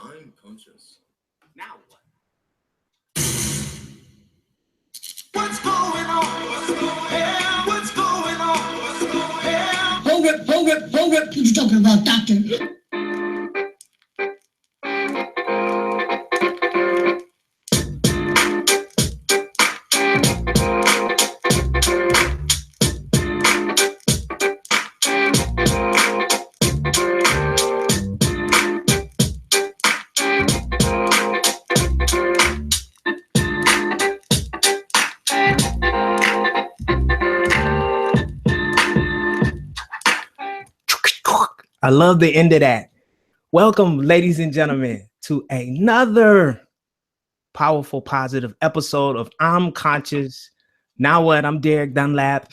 I'm conscious. Now what? What's going on? What's going on? What's going on? What's going on? Hold it. What you talking about, doctor? I love the end of that. Welcome, ladies and gentlemen, to another powerful, positive episode of I'm Conscious. Now what? I'm Derek Dunlap,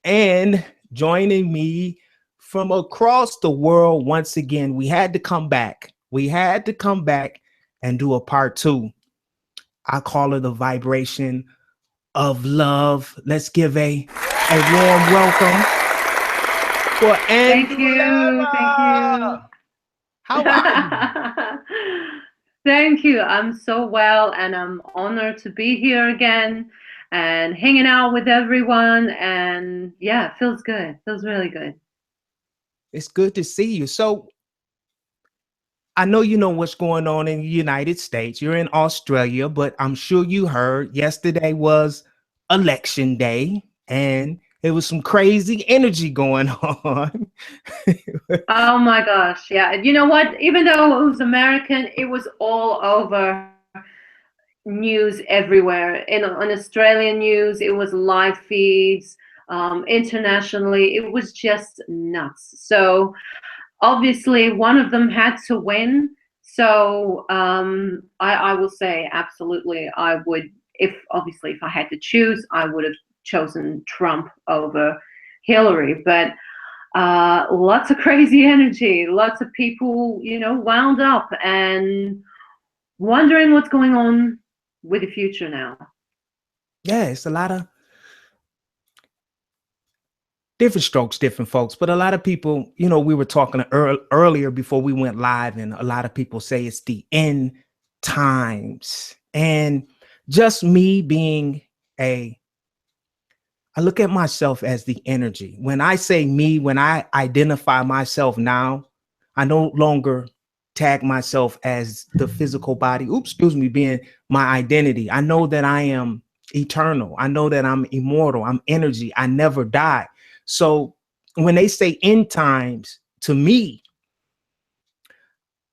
and joining me from across the world once again, we had to come back. And do a part two. I call it the vibration of love. Let's give a warm welcome for Andulairah. Thank you. How are you? Thank you. I'm so well, and I'm honored to be here again and hanging out with everyone. And yeah, it feels good. Feels really good. It's good to see you. So I know you know what's going on in the United States. You're in Australia, but I'm sure you heard yesterday was election day, and there was some crazy energy going on. Oh my gosh. Yeah. You know what? Even though it was American, it was all over news everywhere. On Australian news, it was live feeds. Internationally, it was just nuts. So obviously one of them had to win. So I will say absolutely I would, if I had to choose, I would have chosen Trump over Hillary. But lots of crazy energy, lots of people, wound up and wondering what's going on with the future now. Yeah, it's a lot of different strokes, different folks, but a lot of people, we were talking earlier before we went live, and a lot of people say it's the end times. And just me being I look at myself as the energy. When I say me, when I identify myself now, I no longer tag myself as the physical body, being my identity. I know that I am eternal. I know that I'm immortal. I'm energy. I never die. So when they say end times, to me,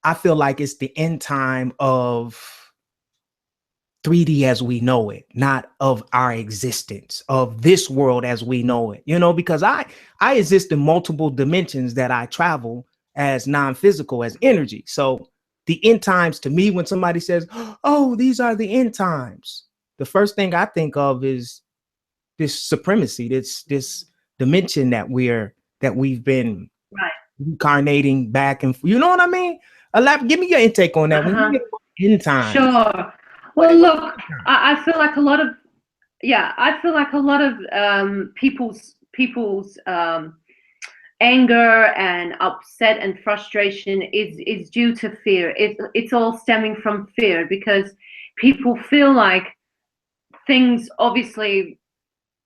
I feel like it's the end time of 3D as we know it, not of our existence, of this world as we know it, because I exist in multiple dimensions that I travel as non-physical, as energy. So the end times to me, when somebody says, oh, these are the end times, the first thing I think of is this supremacy, this dimension that we've been incarnating back and you know what I mean? Give me your intake on that. When you get end times. Sure. Well, look, I feel like a lot of people's anger and upset and frustration is due to fear. It's all stemming from fear, because people feel like things, obviously,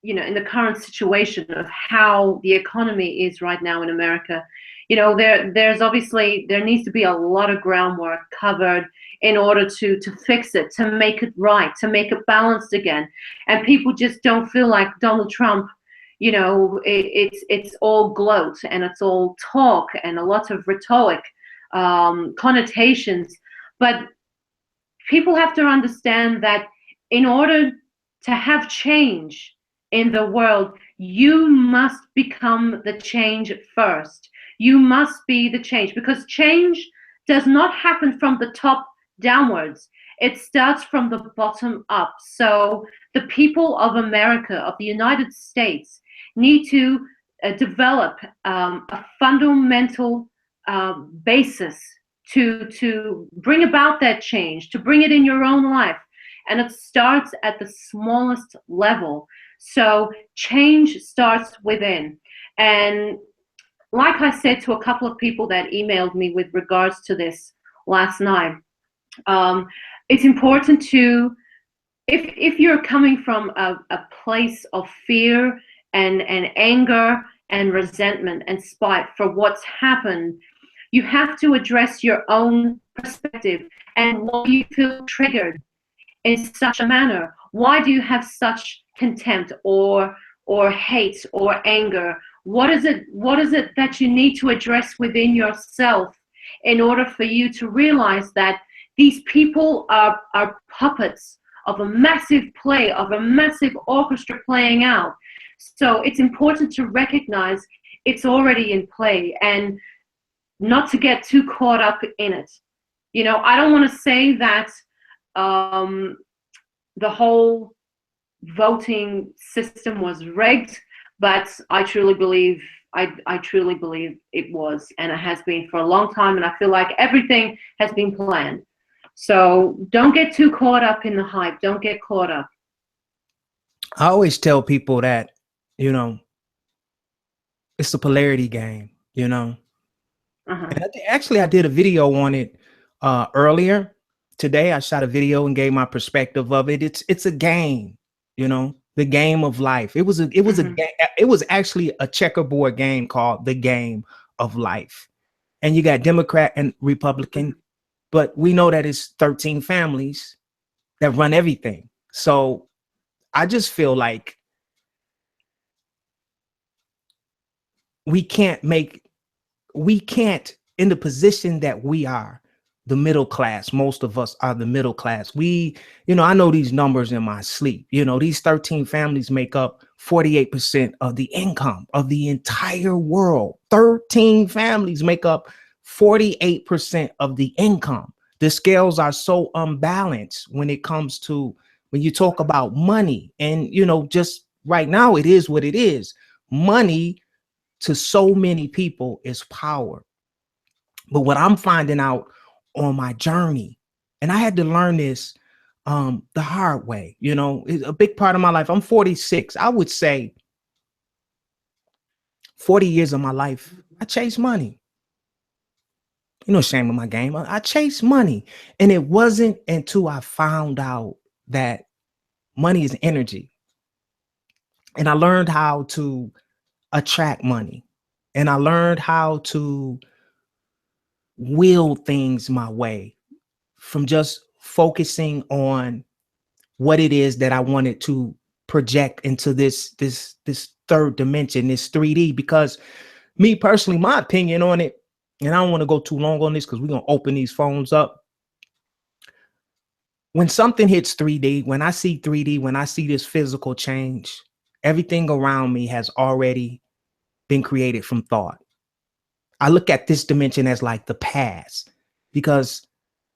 in the current situation of how the economy is right now in America, there needs to be a lot of groundwork covered in order to fix it, to make it right, to make it balanced again. And people just don't feel like Donald Trump, it's all gloat and it's all talk and a lot of rhetoric, connotations. But people have to understand that in order to have change in the world, you must become the change first. You must be the change, because change does not happen from the top downwards. It starts from the bottom up. So the people of America, of the United States, need to develop a fundamental basis to bring about that change, to bring it in your own life. And it starts at the smallest level. So change starts within. And like I said to a couple of people that emailed me with regards to this last night, It's important to, if you're coming from a place of fear and anger and resentment and spite for what's happened, you have to address your own perspective and why you feel triggered in such a manner. Why do you have such contempt or hate or anger? What is it that you need to address within yourself in order for you to realize that these people are puppets of a massive play, of a massive orchestra playing out? So it's important to recognize it's already in play and not to get too caught up in it. You know, I don't want to say that the whole voting system was rigged, but I truly believe it was, and it has been for a long time, and I feel like everything has been planned. So don't get too caught up in the hype. Don't get caught up. I always tell people that, you know, it's a polarity game, you know. And actually, I did a video on it earlier today. I shot a video and gave my perspective of it. It's a game, you know, the game of life. It was a game. It was actually a checkerboard game called the game of life. And you got Democrat and Republican, but we know that it's 13 families that run everything. So I just feel like we can't, in the position that we are, the middle class, most of us are the middle class. You know, I know these numbers in my sleep. You know, these 13 families make up 48% of the income of the entire world. 13 families make up 48% of the income. The scales are so unbalanced when it comes to, when you talk about money. And, you know, just right now, it is what it is. Money to so many people is power. But what I'm finding out on my journey, and I had to learn this the hard way, you know, it's a big part of my life. I'm 46. I would say 40 years of my life, I chased money. You know, shame of my game. I chased money. And it wasn't until I found out that money is energy. And I learned how to attract money. And I learned how to will things my way from just focusing on what it is that I wanted to project into this third dimension, this 3D. Because me personally, my opinion on it, and I don't want to go too long on this because we're going to open these phones up. When something hits 3D, when I see 3D, when I see this physical change, everything around me has already been created from thought. I look at this dimension as like the past, because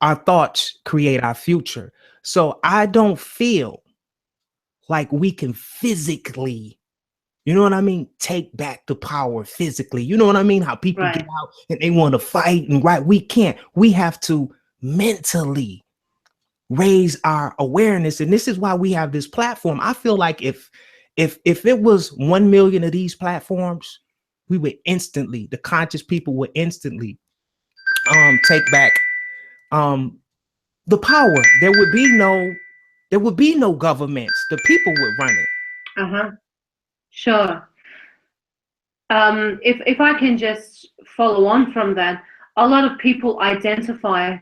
our thoughts create our future. So I don't feel like we can physically, you know what I mean, take back the power physically. You know what I mean? How people get out and they want to fight, and we can't. We have to mentally raise our awareness. And this is why we have this platform. I feel like if it was 1 million of these platforms, we would instantly, the conscious people would instantly take back the power. There would be no governments. The people would run it. Sure. If I can just follow on from that, a lot of people identify,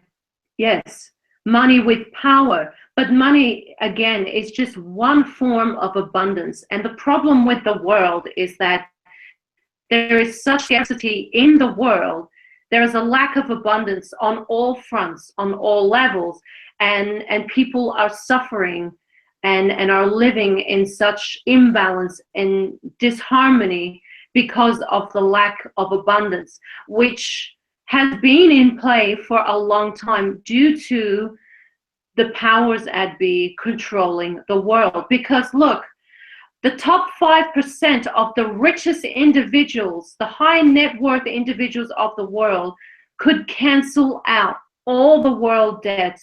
yes, money with power, but money, again, is just one form of abundance. And the problem with the world is that there is such scarcity in the world. There is a lack of abundance on all fronts, on all levels, and people are suffering and are living in such imbalance and disharmony because of the lack of abundance, which has been in play for a long time due to the powers that be controlling the world. Because look, the top 5% of the richest individuals, the high net worth individuals of the world, could cancel out all the world debt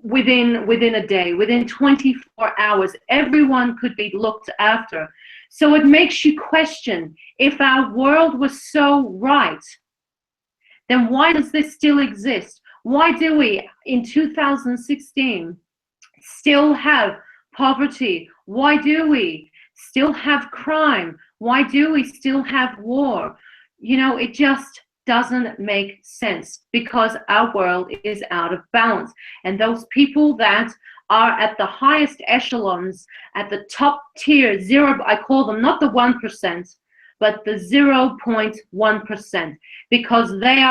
within a day, within 24 hours. Everyone could be looked after. So it makes you question, if our world was so right, then why does this still exist? Why do we, in 2016, still have poverty? Why do we still have crime? Why do we still have war? You know, it just doesn't make sense because our world is out of balance. And those people that are at the highest echelons, at the top tier, zero, I call them not the 1%, but the 0.1%, because they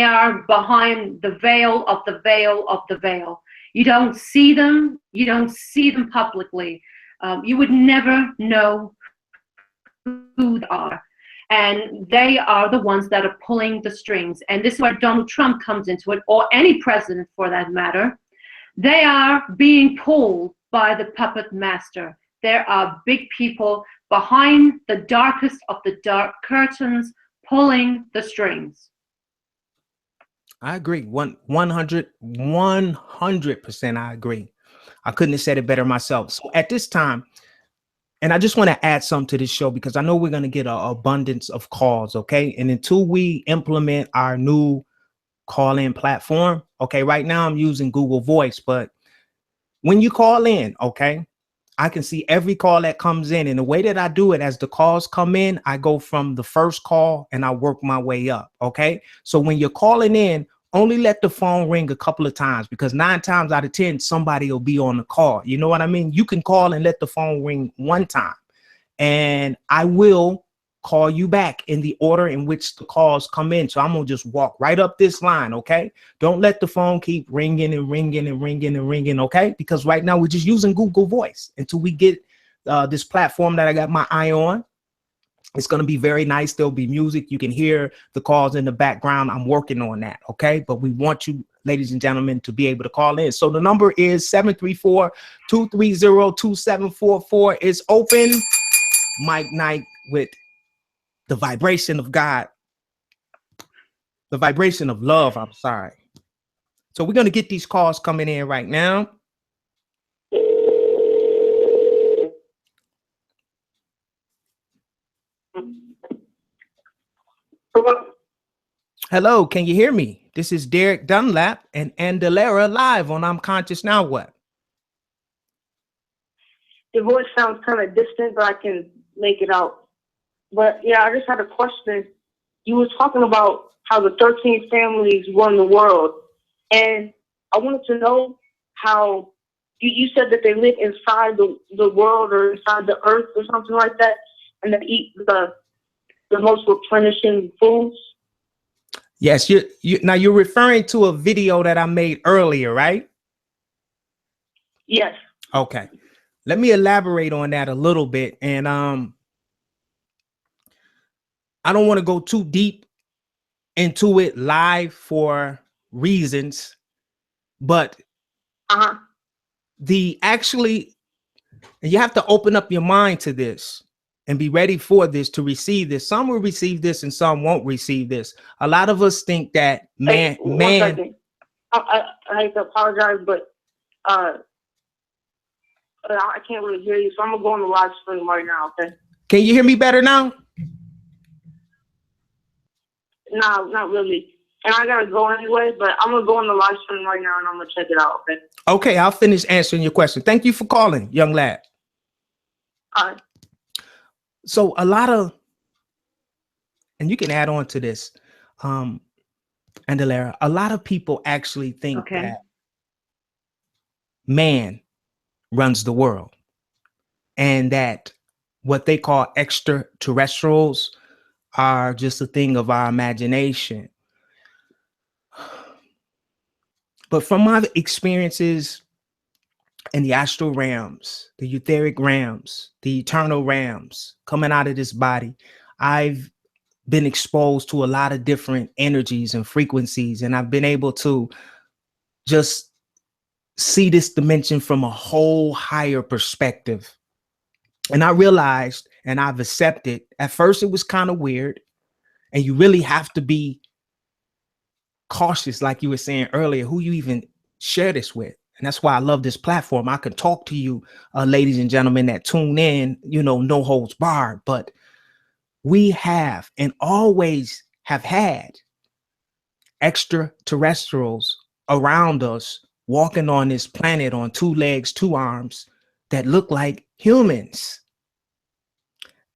are behind the veil of the veil of the veil. You don't see them. You don't see them publicly. You would never know who they are. And they are the ones that are pulling the strings. And this is where Donald Trump comes into it, or any president for that matter. They are being pulled by the puppet master. There are big people behind the darkest of the dark curtains pulling the strings. I agree. 100%. I agree. I couldn't have said it better myself. So at this time, and I just want to add something to this show because I know we're going to get an abundance of calls. Okay. And until we implement our new call-in platform, okay, right now I'm using Google Voice, but when you call in, okay, I can see every call that comes in. And the way that I do it, as the calls come in, I go from the first call and I work my way up. Okay. So when you're calling in, only let the phone ring a couple of times, because 9 times out of 10, somebody will be on the call. You know what I mean? You can call and let the phone ring one time, and I will call you back in the order in which the calls come in. So I'm going to just walk right up this line. Okay. Don't let the phone keep ringing and ringing and ringing and ringing. Okay. Because right now we're just using Google Voice until we get this platform that I got my eye on. It's going to be very nice. There'll be music. You can hear the calls in the background. I'm working on that. Okay. But we want you, ladies and gentlemen, to be able to call in. So the number is 734-230-2744. It's open mic night with the vibration of God, the vibration of love. I'm sorry. So we're going to get these calls coming in right now. Hello, can you hear me? This is Derek Dunlap and Andulairah live on I'm Conscious Now What? Your voice sounds kind of distant, but I can make it out. But yeah, I just had a question. You were talking about how the 13 families run the world, and I wanted to know how you said that they live inside the world or inside the earth or something like that, and they eat the most replenishing foods. Yes, now you're referring to a video that I made earlier, right? Yes. Okay. Let me elaborate on that a little bit. And I don't want to go too deep into it live for reasons, but you have to open up your mind to this and be ready for this, to receive this. Some will receive this and some won't receive this. A lot of us think that man. I hate to apologize, but I can't really hear you, so I'm gonna go on the live stream right now. Okay. Can you hear me better now? No, not really. And I gotta go anyway, but I'm gonna go on the live stream right now and I'm gonna check it out. Okay. Okay, I'll finish answering your question. Thank you for calling, young lad. All right. So a lot of, and you can add on to this, Andulairah, a lot of people actually think that man runs the world and that what they call extraterrestrials are just a thing of our imagination. But from my experiences in the astral realms, the etheric realms, the eternal realms, coming out of this body, I've been exposed to a lot of different energies and frequencies, and I've been able to just see this dimension from a whole higher perspective. And I realized, and I've accepted, at first it was kind of weird, and you really have to be cautious, like you were saying earlier, who you even share this with. And that's why I love this platform. I can talk to you, ladies and gentlemen that tune in, no holds barred. But we have and always have had extraterrestrials around us walking on this planet on 2 legs, 2 arms that look like humans.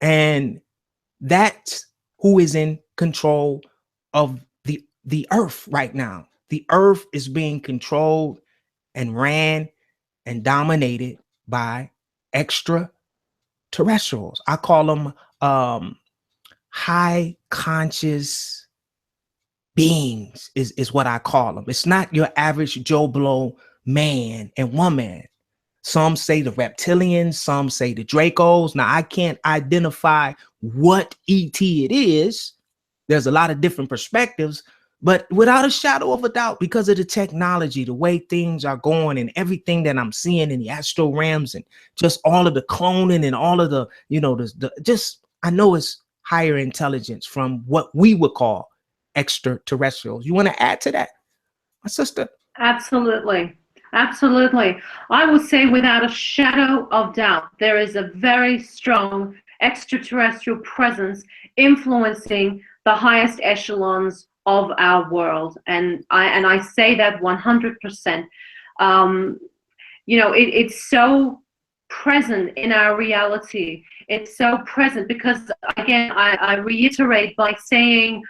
And that's who is in control of the earth right now. The earth is being controlled and ran and dominated by extraterrestrials. I call them high conscious beings is what I call them. It's not your average Joe Blow man and woman. Some say the reptilians, some say the Dracos. Now, I can't identify what ET it is. There's a lot of different perspectives, but without a shadow of a doubt, because of the technology, the way things are going and everything that I'm seeing in the astral realms and just all of the cloning and all of the, just, I know it's higher intelligence from what we would call extraterrestrials. You want to add to that, my sister? Absolutely. Absolutely. I would say without a shadow of doubt, there is a very strong extraterrestrial presence influencing the highest echelons of our world. And I say that 100%. It's so present in our reality. It's so present because, again, I reiterate by saying,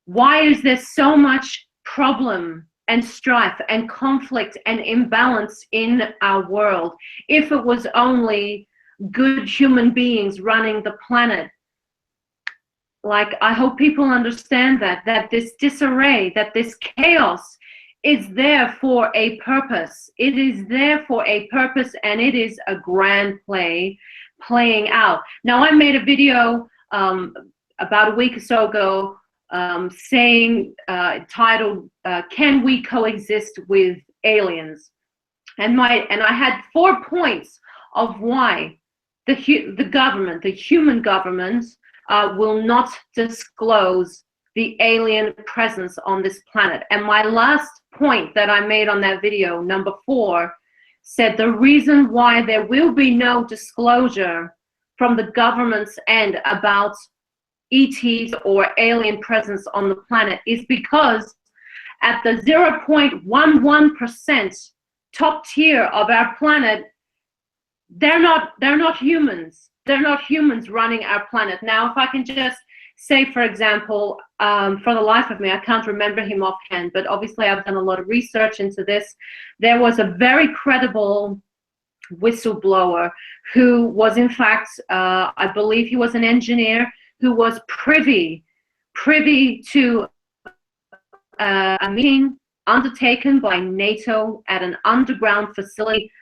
why is there so much problem and strife and conflict and imbalance in our world? If it was only good human beings running the planet, like, I hope people understand that this disarray, that this chaos is there for a purpose. It is there for a purpose, and it is a grand playing out. Now, I made a video about a week or so ago saying, titled, "Can we coexist with aliens?" And I had 4 points of why the human government, will not disclose the alien presence on this planet. And my last point that I made on that video, number 4, said the reason why there will be no disclosure from the government's end about ETs or alien presence on the planet is because at the 0.11% top tier of our planet, they're not humans. They're not humans running our planet. Now, if I can just say, for example, for the life of me, I can't remember him offhand, but obviously I've done a lot of research into this. There was a very credible whistleblower who was, in fact, I believe he was an engineer who was privy to a meeting undertaken by NATO at an underground facility,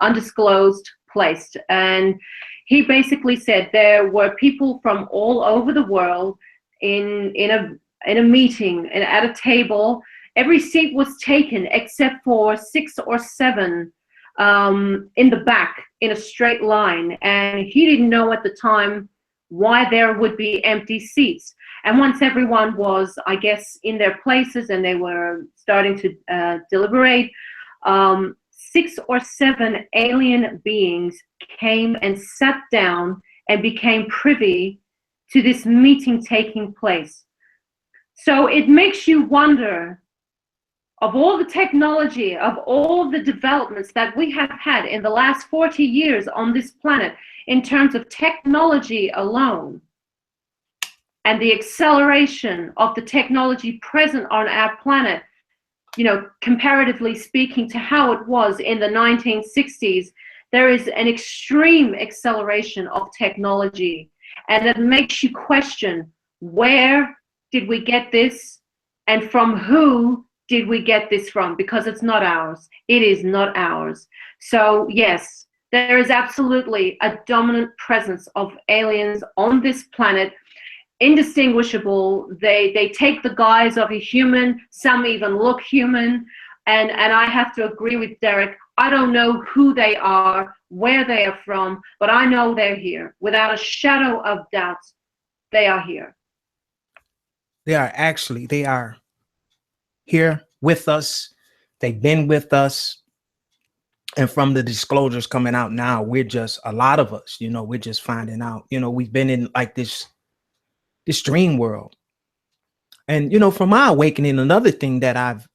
undisclosed place. And he basically said there were people from all over the world in a meeting and at a table. Every seat was taken except for 6 or 7 in the back in a straight line. And he didn't know at the time why there would be empty seats. And once everyone was, I guess, in their places and they were starting to deliberate, 6 or 7 alien beings came and sat down and became privy to this meeting taking place. So it makes you wonder, of all the technology, of all the developments that we have had in the last 40 years on this planet, in terms of technology alone, and the acceleration of the technology present on our planet, comparatively speaking to how it was in the 1960s, there is an extreme acceleration of technology. And it makes you question, where did we get this? And from who did we get this from? Because it's not ours. It is not ours. So yes, there is absolutely a dominant presence of aliens on this planet, indistinguishable. They take the guise of a human. Some even look human. And I have to agree with Derek. I don't know who they are, where they are from, but I know they're here. Without a shadow of doubt, they are here. They are here with us. They've been with us. And from the disclosures coming out now, we're just, a lot of us, we're just finding out, we've been in like this dream world. And, for my awakening, another thing that I've,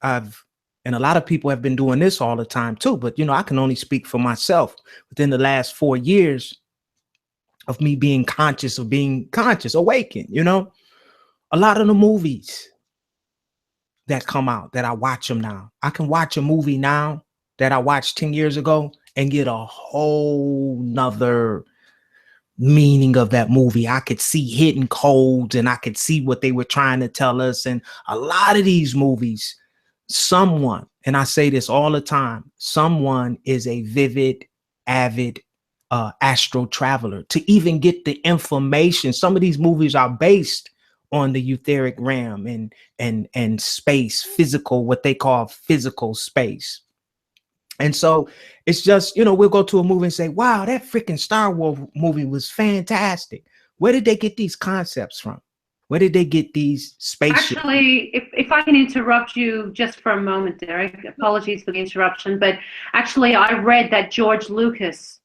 and a lot of people have been doing this all the time too, but, I can only speak for myself within the last 4 years of me being conscious, awakened, a lot of the movies that come out that I watch them now. I can watch a movie now that I watched 10 years ago and get a whole nother meaning of that movie. I could see hidden codes and I could see what they were trying to tell us. And a lot of these movies, someone, and I say this all the time, someone is a vivid, avid astral traveler to even get the information. Some of these movies are based on the etheric realm and space, physical, what they call physical space. And so it's just, we'll go to a movie and say, wow, that freaking Star Wars movie was fantastic. Where did they get these concepts from? Where did they get these spaceships? Actually, if I can interrupt you just for a moment, Derek, apologies for the interruption, but actually I read that George Lucas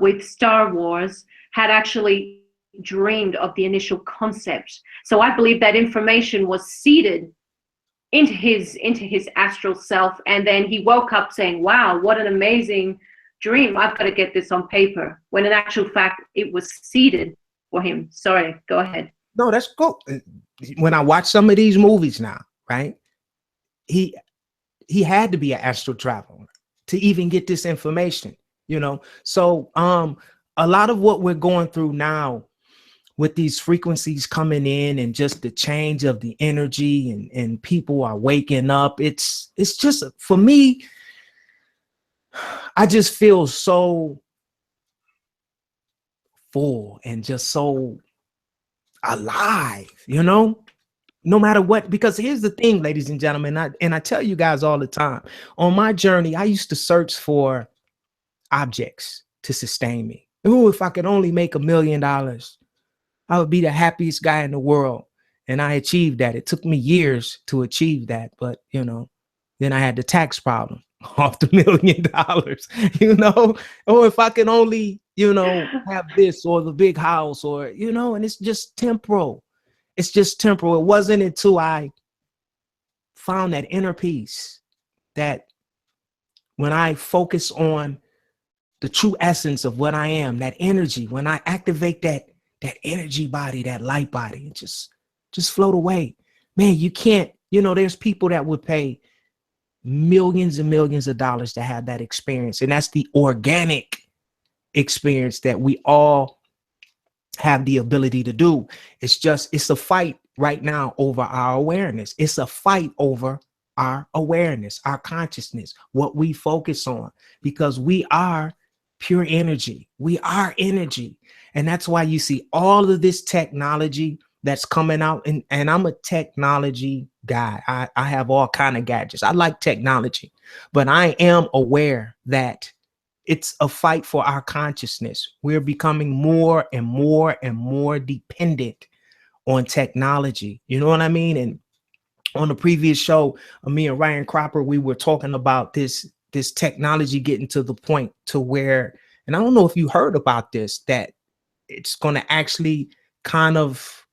with Star Wars had actually dreamed of the initial concept. So I believe that information was seeded into his astral self, and then he woke up saying, wow, what an amazing dream, I've got to get this on paper, when in actual fact it was seeded for him. Sorry, go ahead. No, that's cool. When I watch some of these movies now, right, he had to be an astral traveler to even get this information, so a lot of what we're going through now with these frequencies coming in and just the change of the energy and people are waking up. It's just, for me, I just feel so full and just so alive, no matter what, because here's the thing, ladies and gentlemen, I tell you guys all the time, on my journey, I used to search for objects to sustain me. Oh, if I could only make $1 million, I would be the happiest guy in the world. And I achieved that. It took me years to achieve that. But, then I had the tax problem off the $1 million, or if I can only, have this or the big house or, and it's just temporal. It's just temporal. It wasn't until I found that inner peace that when I focus on the true essence of what I am, that energy, when I activate that energy body, that light body, and just float away. Man, you can't, there's people that would pay millions and millions of dollars to have that experience. And that's the organic experience that we all have the ability to do. It's a fight right now over our awareness. It's a fight over our awareness, our consciousness, what we focus on, because we are pure energy. We are energy. And that's why you see all of this technology that's coming out. And I'm a technology guy. I have all kind of gadgets. I like technology, but I am aware that it's a fight for our consciousness. We're becoming more and more and more dependent on technology. You know what I mean? And on the previous show, me and Ryan Cropper, we were talking about this technology getting to the point to where, and I don't know if you heard about this, that it's going to actually kind of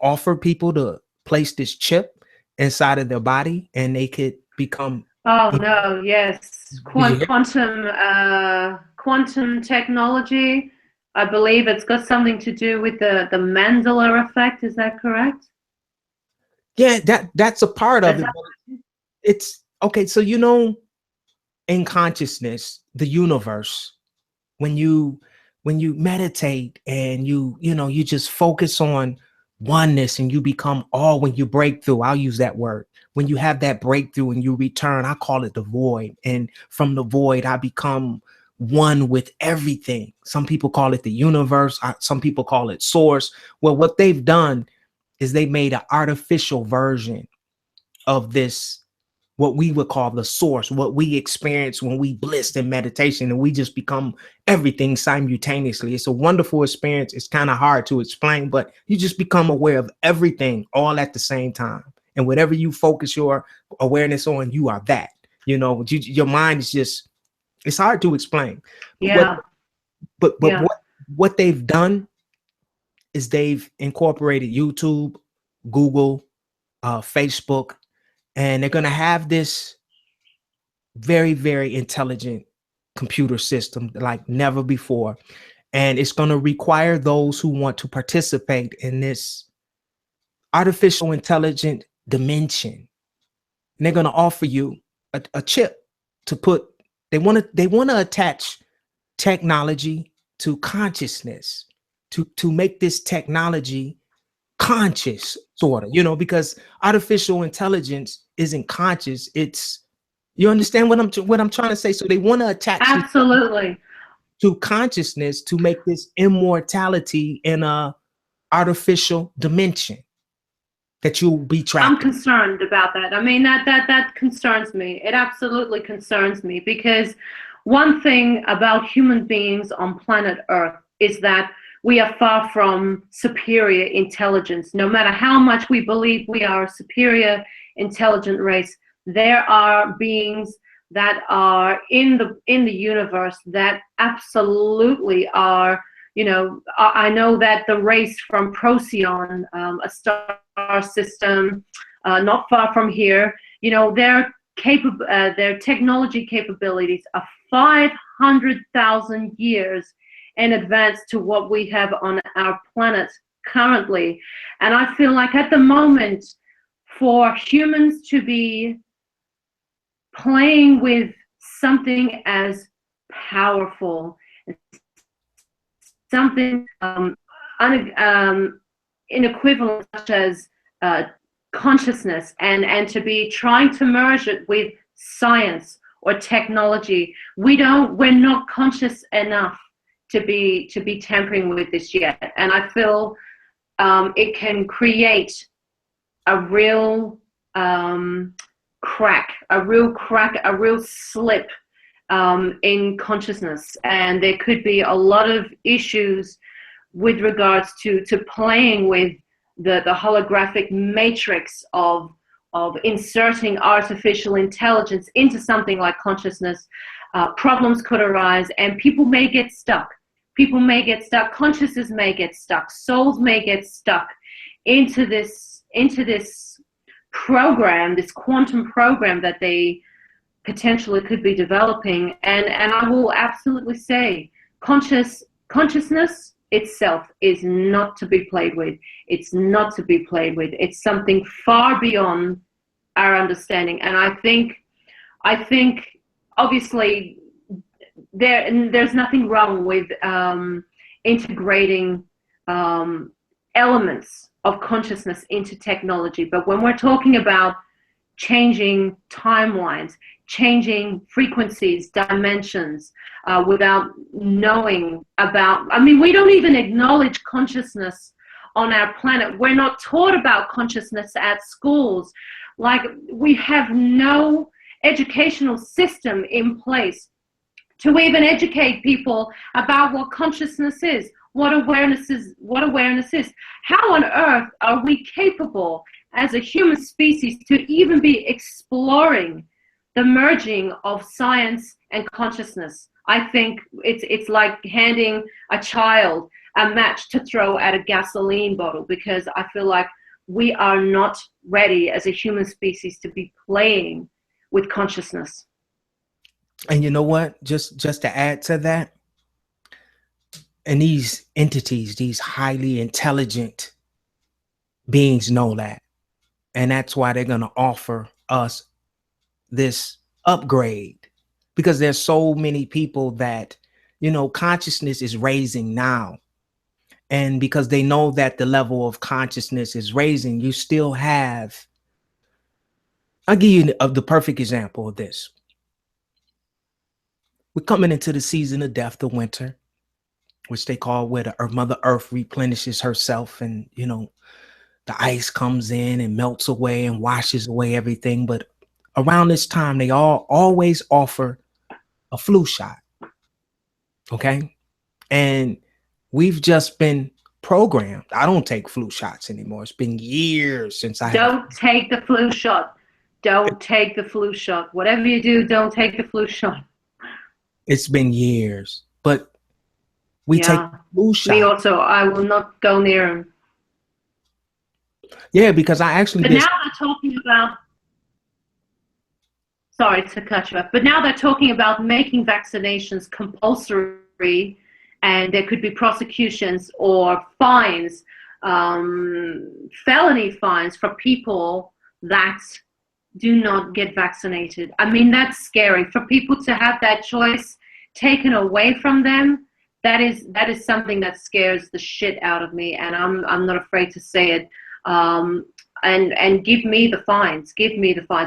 offer people to place this chip inside of their body and they could become. Oh no, yes. Quantum technology. I believe it's got something to do with the Mandela effect. Is that correct? Yeah, that's a part of it. It's okay. So, in consciousness, the universe, when you meditate and you just focus on oneness and you become all, when you break through, I'll use that word. When you have that breakthrough and you return, I call it the void. And from the void, I become one with everything. Some people call it the universe. Some people call it source. Well, what they've done is they made an artificial version of this, what we would call the source, what we experience when we bliss in meditation, and we just become everything simultaneously. It's a wonderful experience. It's kind of hard to explain, but you just become aware of everything all at the same time. And whatever you focus your awareness on, you are that. Your mind is just, it's hard to explain. Yeah. But what they've done is they've incorporated YouTube, Google, Facebook, and they're going to have this very, very intelligent computer system like never before. And it's going to require those who want to participate in this artificial intelligent dimension. And they're going to offer you a chip to put, they want to attach technology to consciousness, to make this technology conscious, sort of, because artificial intelligence isn't conscious. It's, you understand what I'm trying to say? So they want to attach Absolutely. to consciousness to make this immortality in a artificial dimension that you'll be trapped. I'm concerned about that. I mean, that concerns me. It absolutely concerns me, because one thing about human beings on planet Earth is that we are far from superior intelligence. No matter how much we believe we are a superior intelligent race, there are beings that are in the universe that absolutely are, I know that the race from Procyon, a star system not far from here, their technology capabilities are 500,000 years in advance to what we have on our planet currently. And I feel like at the moment, for humans to be playing with something as powerful, something inequivalent such as consciousness, and to be trying to merge it with science or technology, we're not conscious enough to be tampering with this yet. And I feel it can create a real crack, a real slip in consciousness, and there could be a lot of issues with regards to playing with the holographic matrix of inserting artificial intelligence into something like consciousness. Problems could arise, and people may get stuck. Consciousness may get stuck. Souls may get stuck into this program, this quantum program that they potentially could be developing. And I will absolutely say, consciousness itself is not to be played with. It's not to be played with. It's something far beyond our understanding. And I think obviously there's nothing wrong with integrating elements of consciousness into technology. But when we're talking about changing timelines, changing frequencies, dimensions, without knowing about, we don't even acknowledge consciousness on our planet. We're not taught about consciousness at schools. Like, we have no educational system in place to even educate people about what consciousness is, what awareness is. How on earth are we capable as a human species to even be exploring the merging of science and consciousness? I think it's like handing a child a match to throw at a gasoline bottle, because I feel like we are not ready as a human species to be playing with consciousness. And you know what? Just to add to that, and these entities, these highly intelligent beings know that. And that's why they're going to offer us this upgrade, because there's so many people that, consciousness is raising now. And because they know that the level of consciousness is raising, you still have, I'll give you the perfect example of this. We're coming into the season of death, the winter, which they call where the Mother Earth replenishes herself, and, the ice comes in and melts away and washes away everything. But around this time, they always offer a flu shot. Okay. And we've just been programmed. I don't take flu shots anymore. It's been years since I Don't take the flu shot. Don't take the flu shot. Whatever you do, don't take the flu shot. It's been years, but we take flu shot. Me also. I will not go near him. Yeah, because I actually But did. now they're talking about, sorry to cut you off, but now they're talking about making vaccinations compulsory, and there could be prosecutions or fines, felony fines for people that do not get vaccinated. I mean, that's scary. For people to have that choice taken away from them, that is something that scares the shit out of me, and I'm not afraid to say it. And give me the fines,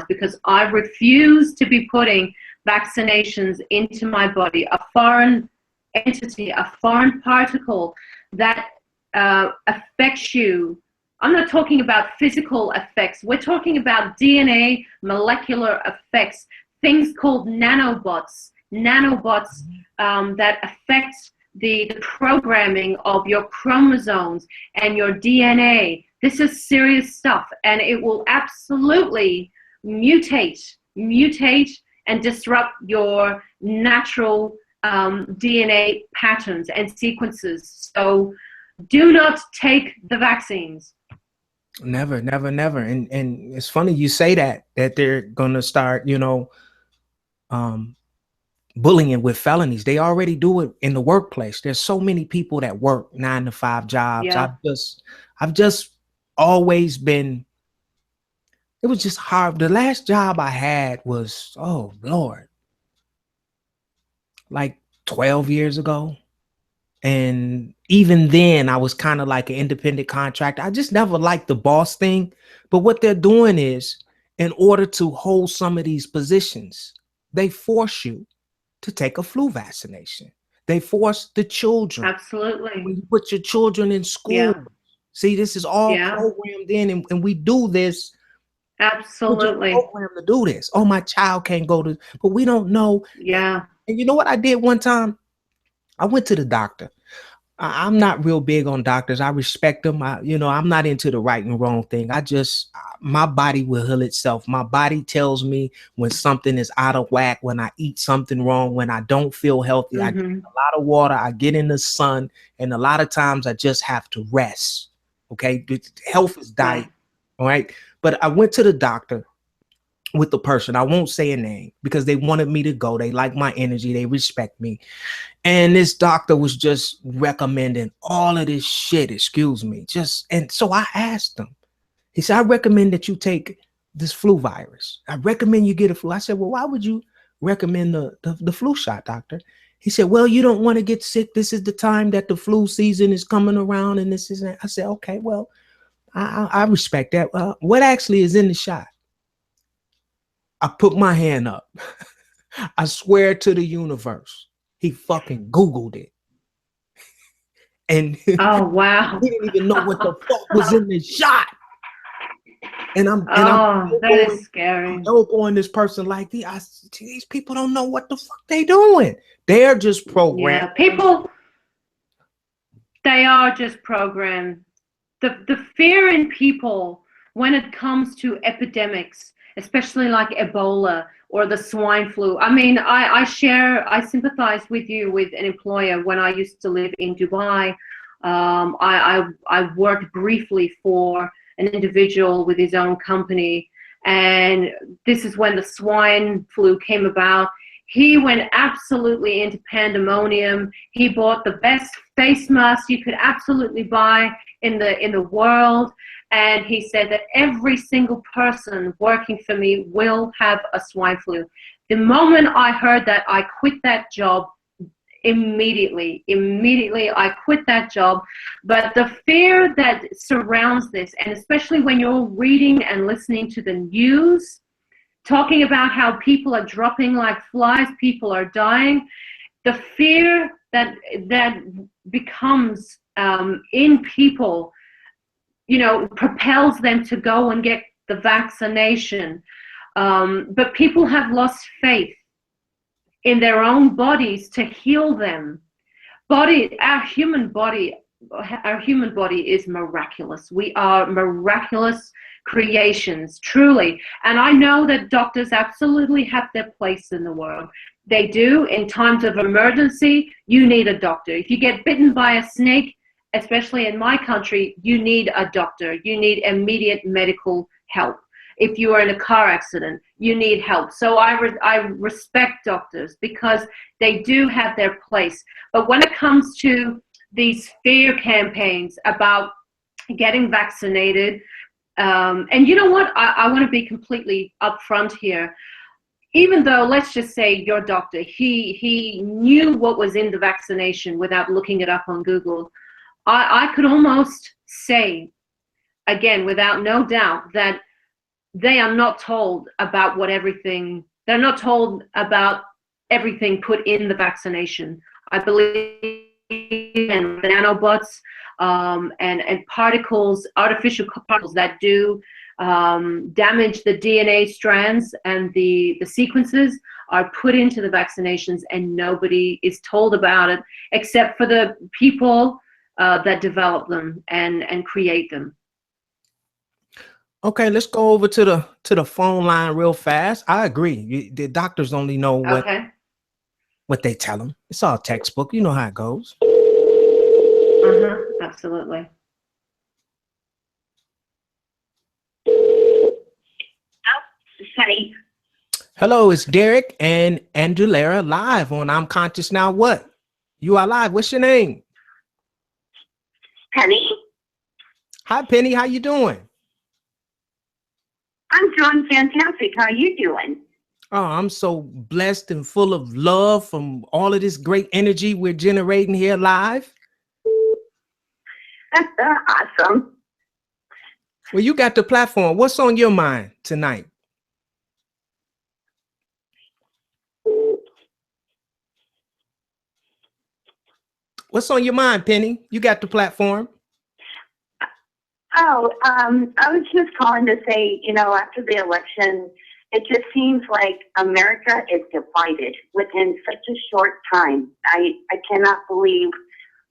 because I refuse to be putting vaccinations into my body, a foreign entity, a foreign particle that affects you. I'm not talking about physical effects. We're talking about DNA, molecular effects, things called nanobots that affect the programming of your chromosomes and your DNA. This is serious stuff, and it will absolutely mutate and disrupt your natural DNA patterns and sequences. So do not take the vaccines. Never. And it's funny you say that they're gonna start, bullying with felonies. They already do it in the workplace. There's so many people that work 9-to-5 jobs. Yeah. I've just always been, it was just hard. The last job I had was, oh Lord, like 12 years ago. And even then I was kind of like an independent contractor. I just never liked the boss thing. But what they're doing is, in order to hold some of these positions, they force you to take a flu vaccination. They force the children. Absolutely. When you put your children in school. Yeah. See, this is all Yeah. programmed in, and we do this. Absolutely. We're just programmed to do this. Oh, my child can't go to, but we don't know. Yeah. And you know what I did one time? I went to the doctor. I'm not real big on doctors. I respect them. I'm not into the right and wrong thing. My body will heal itself. My body tells me when something is out of whack, when I eat something wrong, when I don't feel healthy. Mm-hmm. I drink a lot of water. I get in the sun. And a lot of times I just have to rest. Okay. Health is diet. All right. But I went to the doctor with the person. I won't say a name because they wanted me to go. They like my energy. They respect me. And this doctor was just recommending all of this shit, excuse me. And so I asked him, he said, I recommend that you take this flu virus. I recommend you get a flu. I said, well, why would you recommend the flu shot, doctor? He said, well, you don't want to get sick. This is the time that the flu season is coming around. And this is, I said, okay, well, I respect that. What actually is in the shot? I put my hand up. I swear to the universe. He fucking Googled it. And oh wow. He didn't even know what the fuck was in the shot. And I'm that is scary. I'm going this person like these people don't know what the fuck they doing. They're just programmed. Yeah, people, they are just programmed. The fear in people when it comes to epidemics, especially like Ebola or the swine flu. I mean, I sympathize with you with an employer. When I used to live in Dubai, I worked briefly for an individual with his own company. And this is when the swine flu came about. He went absolutely into pandemonium. He bought the best face mask you could absolutely buy in the world. And he said that every single person working for me will have a swine flu. The moment I heard that, I quit that job immediately. I quit that job. But the fear that surrounds this, and especially when you're reading and listening to the news, talking about how people are dropping like flies, people are dying, the fear that becomes in people, propels them to go and get the vaccination. But people have lost faith in their own bodies to heal them. Our human body is miraculous. We are miraculous creations, truly. And I know that doctors absolutely have their place in the world. They do. In times of emergency, you need a doctor. If you get bitten by a snake, especially in my country, you need a doctor. You need immediate medical help. If you are in a car accident, you need help. So I respect doctors because they do have their place. But when it comes to these fear campaigns about getting vaccinated, and you know what? I want to be completely upfront here. Even though, let's just say your doctor, he knew what was in the vaccination without looking it up on Google, I could almost say, again, without no doubt, that they are not told about they're not told about everything put in the vaccination. I believe in nanobots and particles, artificial particles that do damage the DNA strands and the sequences are put into the vaccinations, and nobody is told about it except for the people that develop them and create them. Okay, let's go over to the phone line real fast. I agree. The doctors only know what they tell them. It's all textbook. You know how it goes. Absolutely. Honey. Hello, it's Derek and Andulairah live on I'm Conscious Now What? You are live. What's your name? Penny. Hi, Penny. How you doing? I'm doing fantastic. How are you doing? Oh, I'm so blessed and full of love from all of this great energy we're generating here live. Awesome. Well, you got the platform. What's on your mind tonight? What's on your mind, Penny? You got the platform. Oh, I was just calling to say, after the election, it just seems like America is divided within such a short time. I cannot believe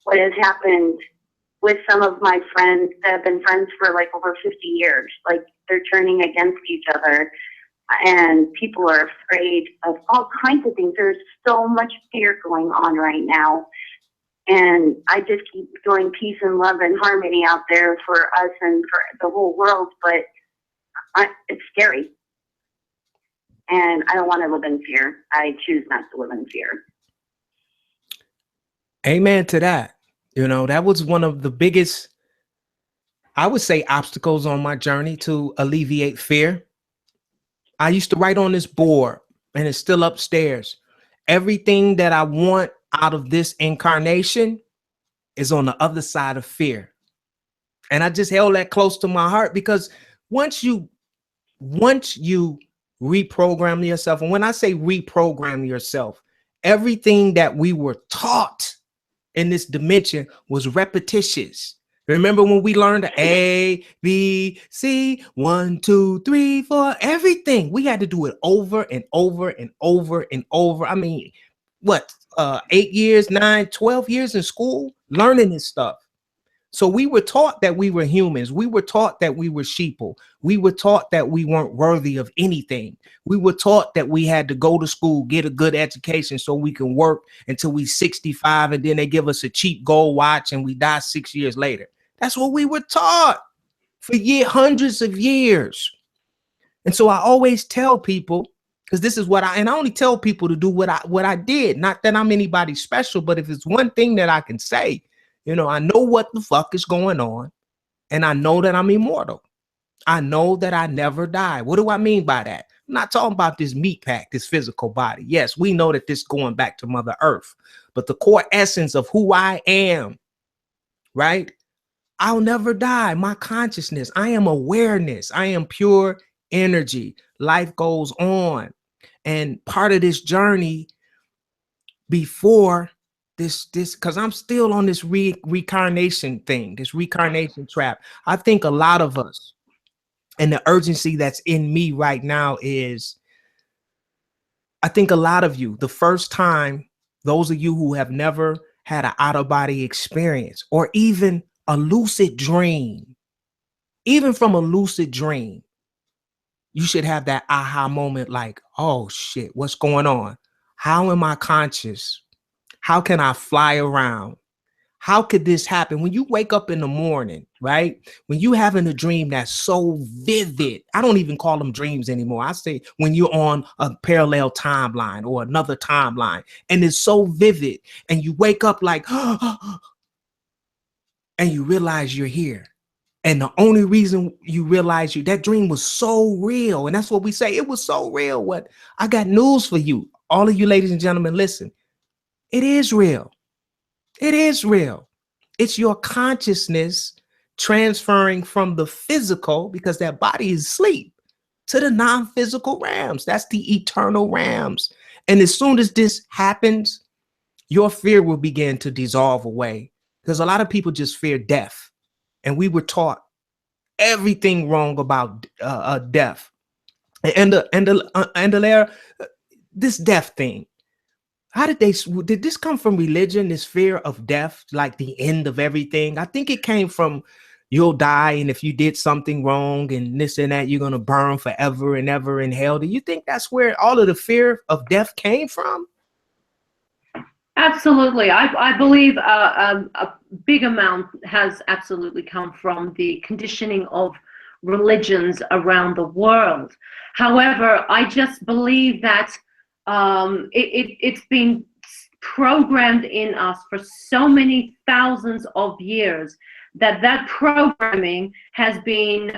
what has happened with some of my friends that have been friends for like over 50 years. Like, they're turning against each other, and people are afraid of all kinds of things. There's so much fear going on right now. And I just keep doing peace and love and harmony out there for us and for the whole world. But it's scary. And I don't want to live in fear. I choose not to live in fear. Amen to that. That was one of the biggest, I would say, obstacles on my journey to alleviate fear. I used to write on this board, and it's still upstairs. Everything that I want out of this incarnation is on the other side of fear. And I just held that close to my heart, because once you reprogram yourself, and when I say reprogram yourself, everything that we were taught in this dimension was repetitious. Remember when we learned the A, B, C, 1, 2, 3, 4, everything? We had to do it over and over and over and over. I mean, what, 8 years, 9, 12 years in school learning this stuff. So we were taught that we were humans. We were taught that we were sheeple. We were taught that we weren't worthy of anything. We were taught that we had to go to school, get a good education so we can work until we 65, and then they give us a cheap gold watch and we die 6 years later. That's what we were taught for hundreds of years. And so I always tell people, because this is what I only tell people to do what I did. Not that I'm anybody special, but if it's one thing that I can say, I know what the fuck is going on, and I know that I'm immortal. I know that I never die. What do I mean by that? I'm not talking about this meat pack, this physical body. Yes, we know that this is going back to Mother Earth, but the core essence of who I am, right? I'll never die. My consciousness, I am awareness. I am pure energy. Life goes on. And part of this journey before this, because I'm still on this reincarnation thing, this reincarnation trap. I think a lot of us, and the urgency that's in me right now is, I think a lot of you, the first time, those of you who have never had an out-of-body experience, or even a lucid dream, even from a lucid dream, you should have that aha moment like, oh shit, what's going on? How am I conscious? How can I fly around? How could this happen? When you wake up in the morning, right? When you having a dream that's so vivid, I don't even call them dreams anymore. I say when you're on a parallel timeline or another timeline, and it's so vivid, and you wake up like, and you realize you're here. And the only reason you realize that dream was so real, and that's what we say, it was so real. What I got news for you, all of you ladies and gentlemen, listen, it is real. It is real. It's your consciousness transferring from the physical, because that body is asleep, to the non-physical realms. That's the eternal realms. And as soon as this happens, your fear will begin to dissolve away, because a lot of people just fear death. And we were taught everything wrong about death. And Andulairah, this death thing, how did this come from religion, this fear of death, like the end of everything? I think it came from you'll die, and if you did something wrong and this and that, you're going to burn forever and ever in hell. Do you think that's where all of the fear of death came from? Absolutely. I believe a big amount has absolutely come from the conditioning of religions around the world. However, I just believe that it's been programmed in us for so many thousands of years that programming has been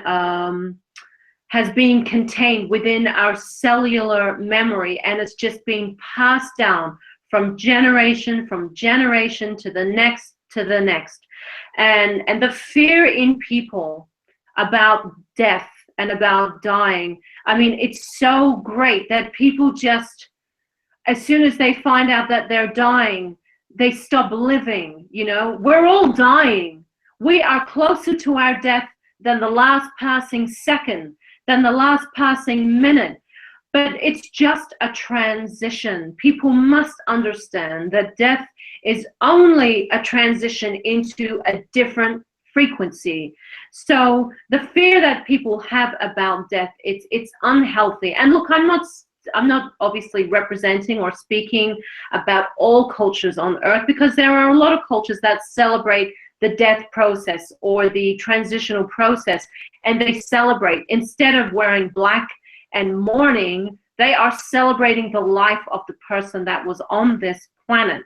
contained within our cellular memory, and it's just being passed down from generation to the next. And the fear in people about death and about dying, I mean, it's so great that people just, as soon as they find out that they're dying, they stop living. You know, we're all dying. We are closer to our death than the last passing second, than the last passing minute. But it's just a transition. People must understand that death is only a transition into a different frequency. So the fear that people have about death, it's unhealthy. And look, I'm not obviously representing or speaking about all cultures on earth, because there are a lot of cultures that celebrate the death process or the transitional process, and they celebrate, instead of wearing black and mourning, they are celebrating the life of the person that was on this planet.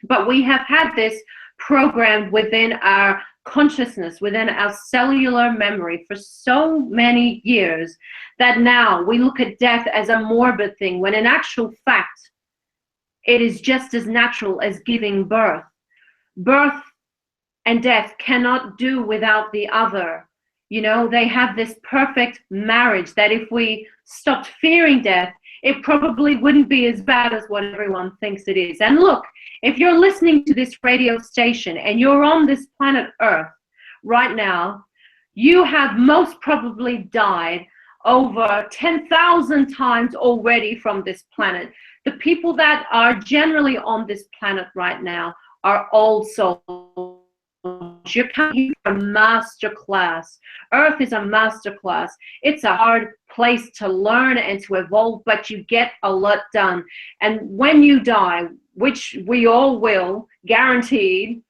But we have had this programmed within our consciousness, within our cellular memory for so many years, that now we look at death as a morbid thing, when in actual fact, it is just as natural as giving birth. Birth and death cannot do without the other. You know, they have this perfect marriage that if we stopped fearing death, it probably wouldn't be as bad as what everyone thinks it is. And look, if you're listening to this radio station and you're on this planet Earth right now, you have most probably died over 10,000 times already from this planet. The people that are generally on this planet right now are old souls. You're coming from a master class. Earth is a master class. It's a hard place to learn and to evolve, but you get a lot done. And when you die, which we all will, guaranteed,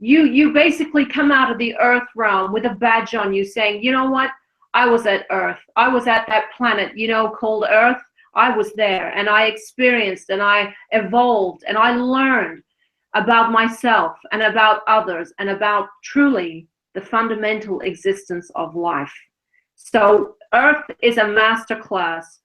you basically come out of the Earth realm with a badge on you saying, you know what? I was at Earth. I was at that planet, you know, called Earth. I was there, and I experienced, and I evolved, and I learned about myself and about others and about truly the fundamental existence of life. So Earth is a master class.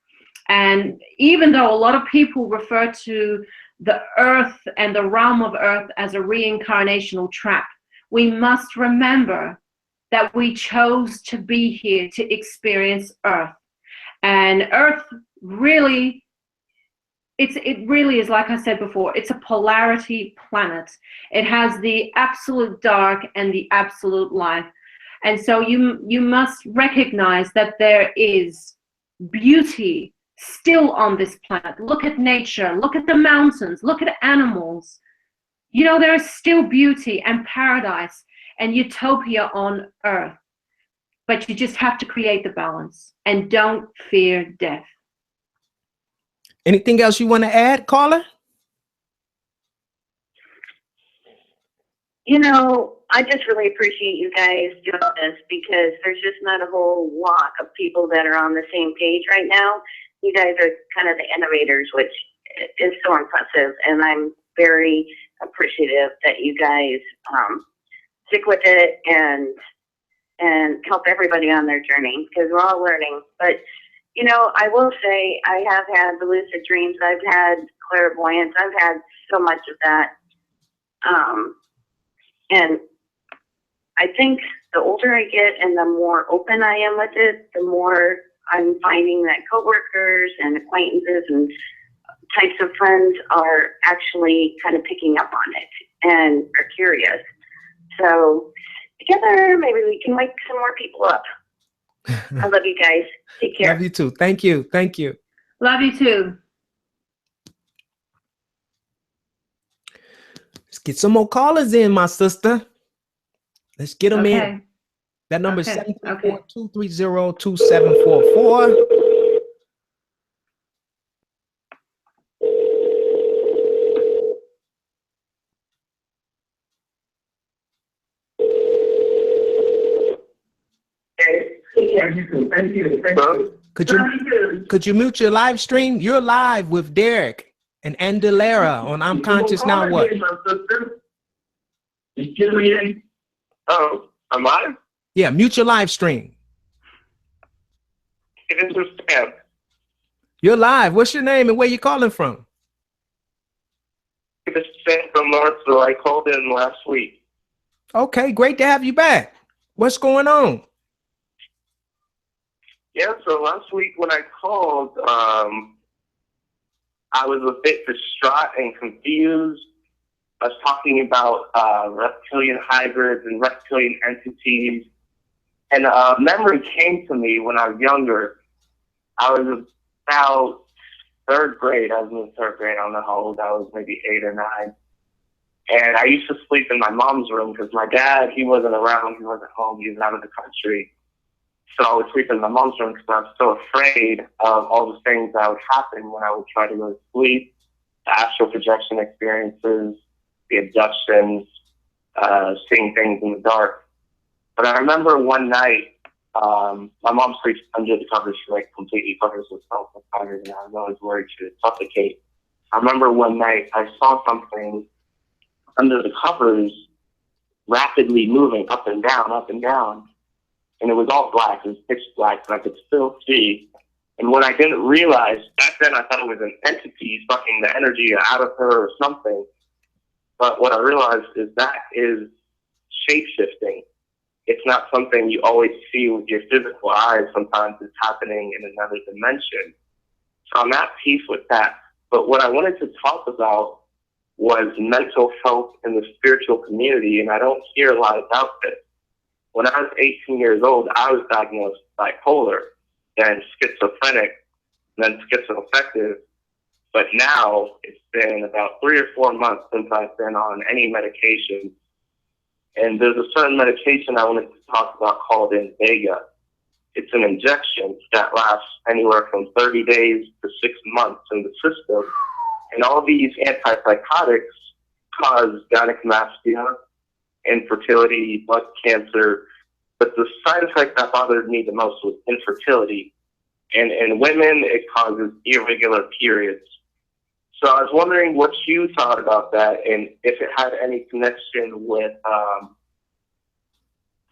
And even though a lot of people refer to the Earth and the realm of Earth as a reincarnational trap, we must remember that we chose to be here to experience Earth. And Earth really, it really is, like I said before, it's a polarity planet. It has the absolute dark and the absolute light. And so you must recognize that there is beauty still on this planet. Look at nature, look at the mountains, look at animals. You know, there is still beauty and paradise and utopia on Earth. But you just have to create the balance, and don't fear death. Anything else you want to add, caller? You know, I just really appreciate you guys doing this because there's just not a whole lot of people that are on the same page right now. You guys are kind of the innovators, which is so impressive, and I'm very appreciative that you guys stick with it and help everybody on their journey because we're all learning. But you know, I will say I have had the lucid dreams. I've had clairvoyance. I've had so much of that. And I think the older I get and the more open I am with it, the more I'm finding that coworkers and acquaintances and types of friends are actually kind of picking up on it and are curious. So together, maybe we can wake some more people up. I love you guys. Take care. Love you too. Thank you. Thank you. Love you too. Let's get some more callers in, my sister. Let's get them Okay. in. That number is Okay. 734-230-2744. Could you mute your live stream? You're live with Derek and Andulairah on I'm Conscious Now What? Oh, am I? Yeah, mute your live stream. It is a Sam. You're live. What's your name and where you calling from? It is Sam from Marshall. I called in last week. Okay, great to have you back. What's going on? Yeah, so last week when I called, I was a bit distraught and confused. I was talking about reptilian hybrids and reptilian entities. And a memory came to me when I was younger. I was about third grade. I was in third grade. I don't know how old I was, maybe 8 or 9. And I used to sleep in my mom's room because my dad, he wasn't around. He wasn't home. He was out of the country. So I would sleep in my mom's room because I was so afraid of all the things that would happen when I would try to go to sleep, the astral projection experiences, the abductions, seeing things in the dark. But I remember one night, my mom sleeps under the covers. She like completely covers herself with covers, and I was always worried she would suffocate. I remember one night I saw something under the covers rapidly moving up and down, up and down. And it was all black, it was pitch black, and I could still see. And what I didn't realize, back then I thought it was an entity sucking the energy out of her or something. But what I realized is that is shape-shifting. It's not something you always see with your physical eyes. Sometimes it's happening in another dimension. So I'm at peace with that. But what I wanted to talk about was mental health in the spiritual community, and I don't hear a lot about this. When I was 18 years old, I was diagnosed bipolar, then schizophrenic, then schizoaffective. But now it's been about 3 or 4 months since I've been on any medication. And there's a certain medication I wanted to talk about called Invega. It's an injection that lasts anywhere from 30 days to 6 months in the system. And all these antipsychotics cause gynecomastia, infertility, blood cancer. But the side effect that bothered me the most was infertility. And in women, it causes irregular periods. So I was wondering what you thought about that and if it had any connection with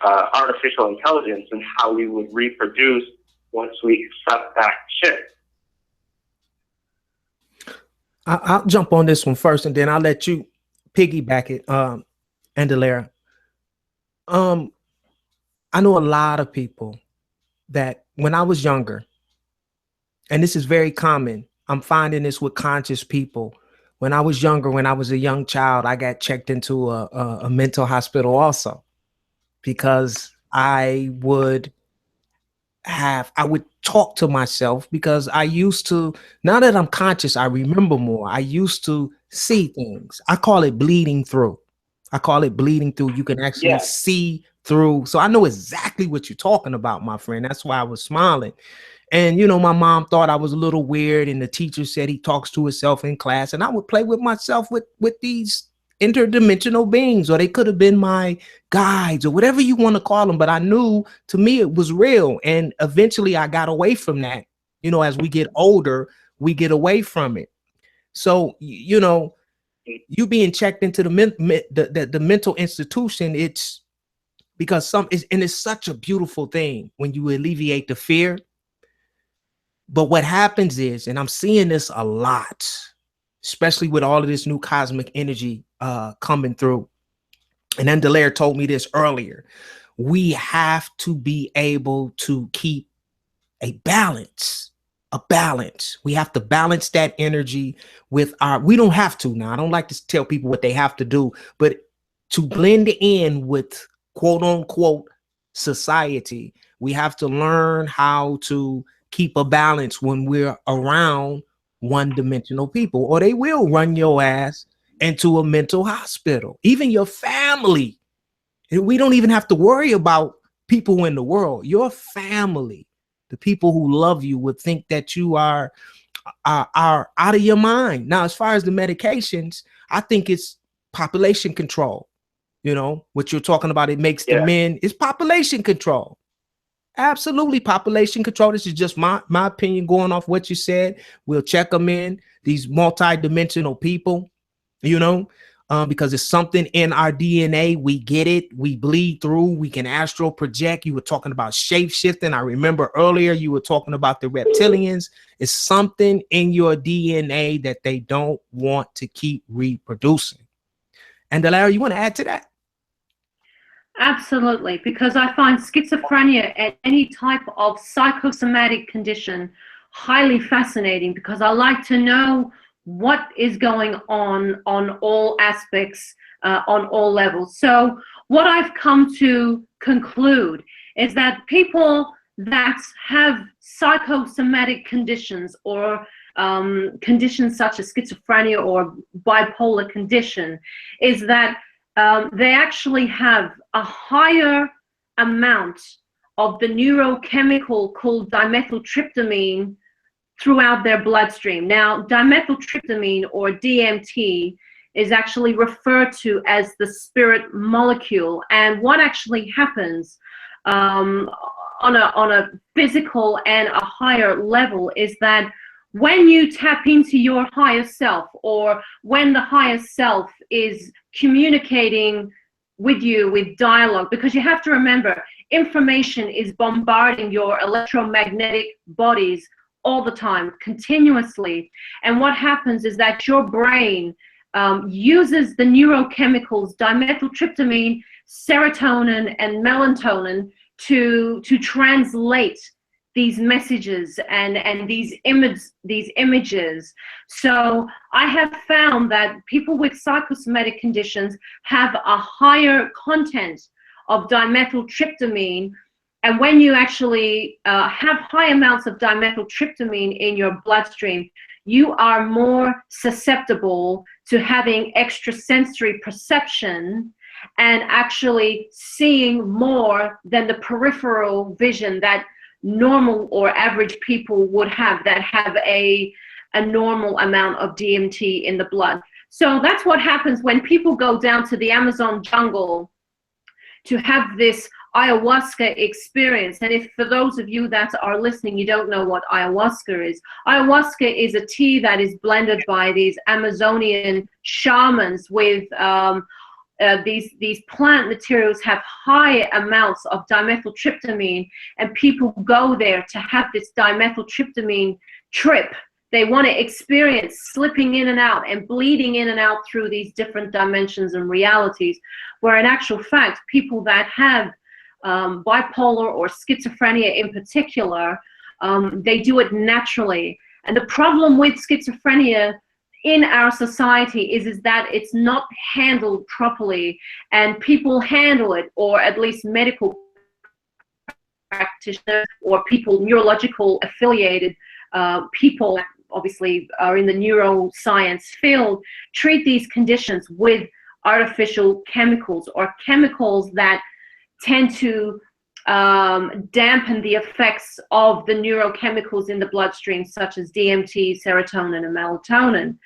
artificial intelligence and how we would reproduce once we accept that chip. I'll jump on this one first, and then I'll let you piggyback it, Andulairah. I know a lot of people that when I was younger, and this is very common, I'm finding this with conscious people. When I was younger, when I was a young child, I got checked into a mental hospital also because I would talk to myself because I used to, now that I'm conscious, I remember more. I used to see things. I call it bleeding through. You can actually see through. So I know exactly what you're talking about, my friend. That's why I was smiling. And, you know, my mom thought I was a little weird, and the teacher said he talks to himself in class, and I would play with myself with these interdimensional beings, or they could have been my guides, or whatever you want to call them. But I knew, to me, it was real. And eventually I got away from that. You know, as we get older, we get away from it. So, you know, you being checked into the mental institution, it's because and it's such a beautiful thing when you alleviate the fear. But what happens is, and I'm seeing this a lot, especially with all of this new cosmic energy coming through. And Andulairah told me this earlier. We have to be able to keep a balance. We have to balance that energy with we don't have to now. I don't like to tell people what they have to do, but to blend in with quote unquote society, we have to learn how to keep a balance when we're around one-dimensional people, or they will run your ass into a mental hospital, even your family. We don't even have to worry about people in the world. Your family, the people who love you, would think that you are out of your mind. Now, as far as the medications, I think it's population control. You know, what you're talking about, it makes the men, it's population control. Absolutely population control. This is just my opinion going off what you said. We'll check them in, these multi-dimensional people, you know, because it's something in our DNA. We get it. We bleed through. We can astral project. You were talking about shape shifting. I remember earlier you were talking about the reptilians. It's something in your DNA that they don't want to keep reproducing. And Andulairah, you want to add to that? Absolutely, because I find schizophrenia and any type of psychosomatic condition highly fascinating, because I like to know what is going on all aspects, on all levels. So what I've come to conclude is that people that have psychosomatic conditions, or conditions such as schizophrenia or bipolar condition, is that they actually have a higher amount of the neurochemical called dimethyltryptamine throughout their bloodstream. Now, dimethyltryptamine, or DMT, is actually referred to as the spirit molecule. And what actually happens on a physical and a higher level is that when you tap into your higher self, or when the higher self is communicating with you with dialogue, because you have to remember, information is bombarding your electromagnetic bodies all the time, continuously. And what happens is that your brain uses the neurochemicals dimethyltryptamine, serotonin, and melatonin to translate these messages and these images. So I have found that people with psychosomatic conditions have a higher content of dimethyltryptamine, and when you actually have high amounts of dimethyltryptamine in your bloodstream, you are more susceptible to having extrasensory perception and actually seeing more than the peripheral vision that normal or average people would have, that have a normal amount of DMT in the blood. So that's what happens when people go down to the Amazon jungle to have this ayahuasca experience. And if, for those of you that are listening, you don't know what ayahuasca is a tea that is blended by these Amazonian shamans with these plant materials, have high amounts of dimethyltryptamine, and people go there to have this dimethyltryptamine trip. They want to experience slipping in and out and bleeding in and out through these different dimensions and realities, where in actual fact, people that have bipolar or schizophrenia in particular, they do it naturally. And the problem with schizophrenia in our society is that it's not handled properly, and people handle it, or at least medical practitioners or people, neurological affiliated people, obviously are in the neuroscience field, treat these conditions with artificial chemicals, or chemicals that tend to dampen the effects of the neurochemicals in the bloodstream, such as DMT, serotonin, and melatonin.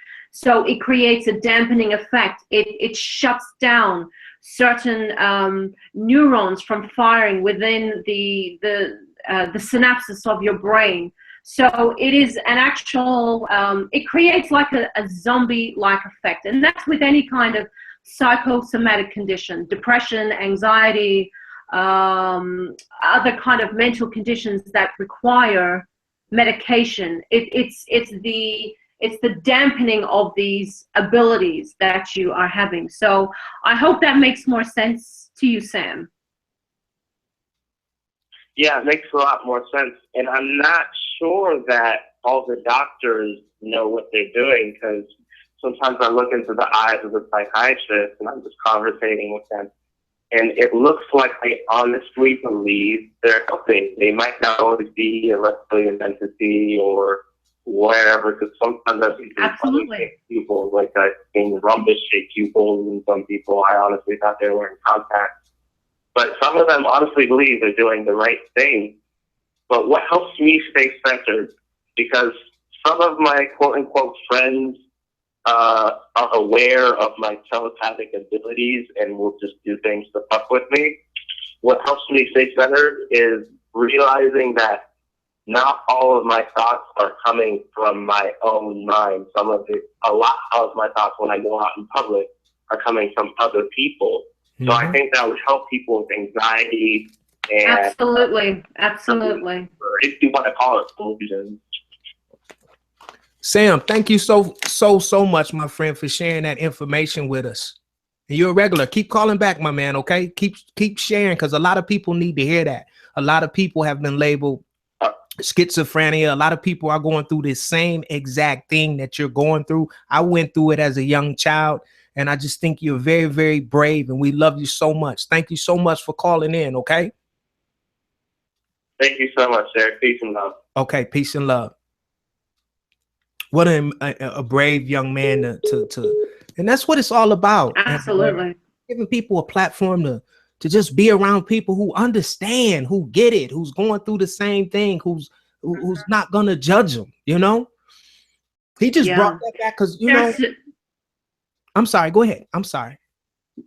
So it creates a dampening effect. It shuts down certain neurons from firing within the synapses of your brain. So it is an actual, it creates like a zombie-like effect. And that's with any kind of psychosomatic condition, depression, anxiety, other kind of mental conditions that require medication. It's the dampening of these abilities that you are having. So I hope that makes more sense to you, Sam. Yeah, it makes a lot more sense. And I'm not sure that all the doctors know what they're doing, because sometimes I look into the eyes of the psychiatrist and I'm just conversating with them, and it looks like they honestly believe they're helping. They might not always be a reptilian entity or whatever, because sometimes I've seen Absolutely. people, like I've seen rhombus-shaped pupils in some people. I honestly thought they were wearing contacts. But some of them honestly believe they're doing the right thing. But what helps me stay centered, because some of my quote-unquote friends are aware of my telepathic abilities and will just do things to fuck with me. What helps me stay centered is realizing that not all of my thoughts are coming from my own mind. A lot of my thoughts when I go out in public are coming from other people. So I think that would help people with anxiety and Absolutely. if you want to call it illusions. Sam, thank you so much, my friend, for sharing that information with us. And you're a regular. Keep calling back, my man. Okay, keep sharing, because a lot of people need to hear that. A lot of people have been labeled schizophrenia. A lot of people are going through this same exact thing that you're going through. I went through it as a young child. And I just think you're very, very brave, and we love you so much. Thank you so much for calling in, okay? Thank you so much, Derek. Peace and love. Okay, peace and love. What a brave young man to and that's what it's all about. Absolutely. Giving people a platform to just be around people who understand, who get it, who's going through the same thing, who's not gonna judge them, you know? He just brought that back because, you know, I'm sorry, go ahead. I'm sorry.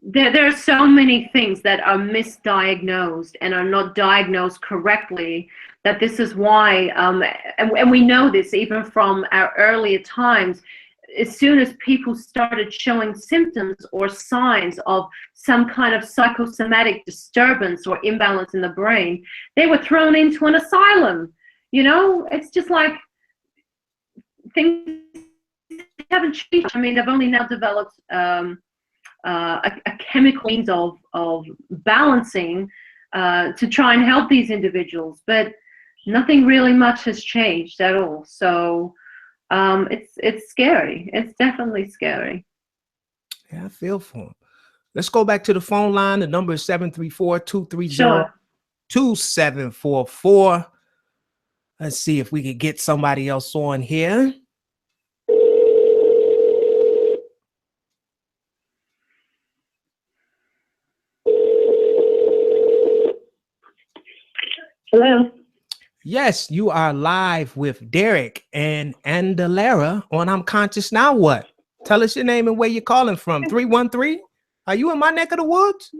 There are so many things that are misdiagnosed and are not diagnosed correctly, that this is why, and we know this even from our earlier times. As soon as people started showing symptoms or signs of some kind of psychosomatic disturbance or imbalance in the brain, they were thrown into an asylum. You know, it's just like things haven't changed. I mean, they've only now developed a chemical means of balancing to try and help these individuals, but nothing really much has changed at all. So it's scary. It's definitely scary. Yeah, I feel for him. Let's go back to the phone line. The number is 734-230-2744. Let's see if we could get somebody else on here. Hello. Yes, you are live with Derek and Andulairah on I'm Conscious Now What? Tell us your name and where you're calling from. 313? Are you in my neck of the woods?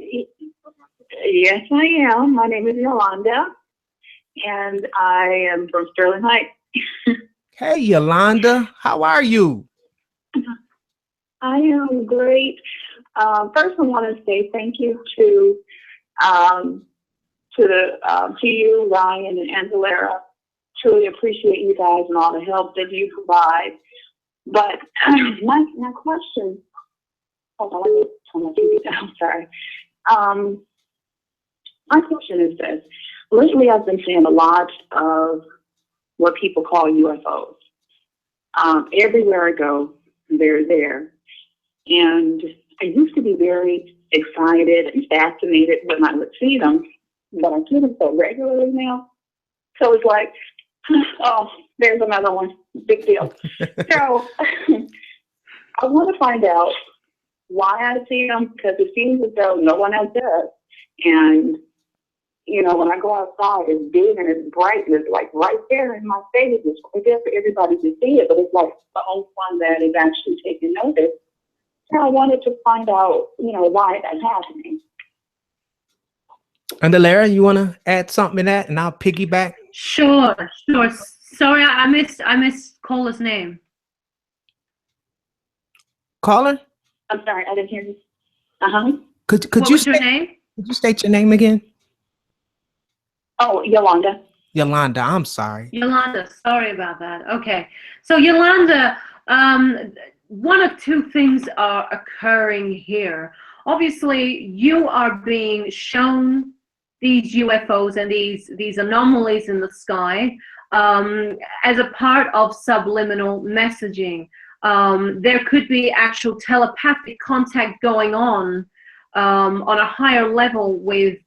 Yes, I am. My name is Yolanda, and I am from Sterling Heights. Hey, Yolanda, how are you? I am great. First, I want to say thank you to you, Ryan, and Andulairah. Truly appreciate you guys and all the help that you provide. But my question, hold on, let me turn my TV down. Sorry. My question is this: lately, I've been seeing a lot of what people call UFOs. Everywhere I go, they're there, and I used to be very excited and fascinated when I would see them, but I see them so regularly now. So it's like, oh, there's another one. Big deal. So I want to find out why I see them, because it seems as though no one else does. And, you know, when I go outside, it's big and it's bright and it's like right there in my face. It's right there for everybody to see it, but it's like the only one that is actually taking notice. And I wanted to find out, you know, why that's happening. Andulairah, you want to add something to that, and I'll piggyback? Sure. Sorry, I missed caller's name. Caller, I'm sorry, I didn't hear you. could What you was your name? could you state your name again? Oh, Yolanda. Yolanda, I'm sorry. Yolanda, sorry about that. Okay. So Yolanda, one of two things are occurring here. Obviously, you are being shown these UFOs and these anomalies in the sky as a part of subliminal messaging. There could be actual telepathic contact going on a higher level with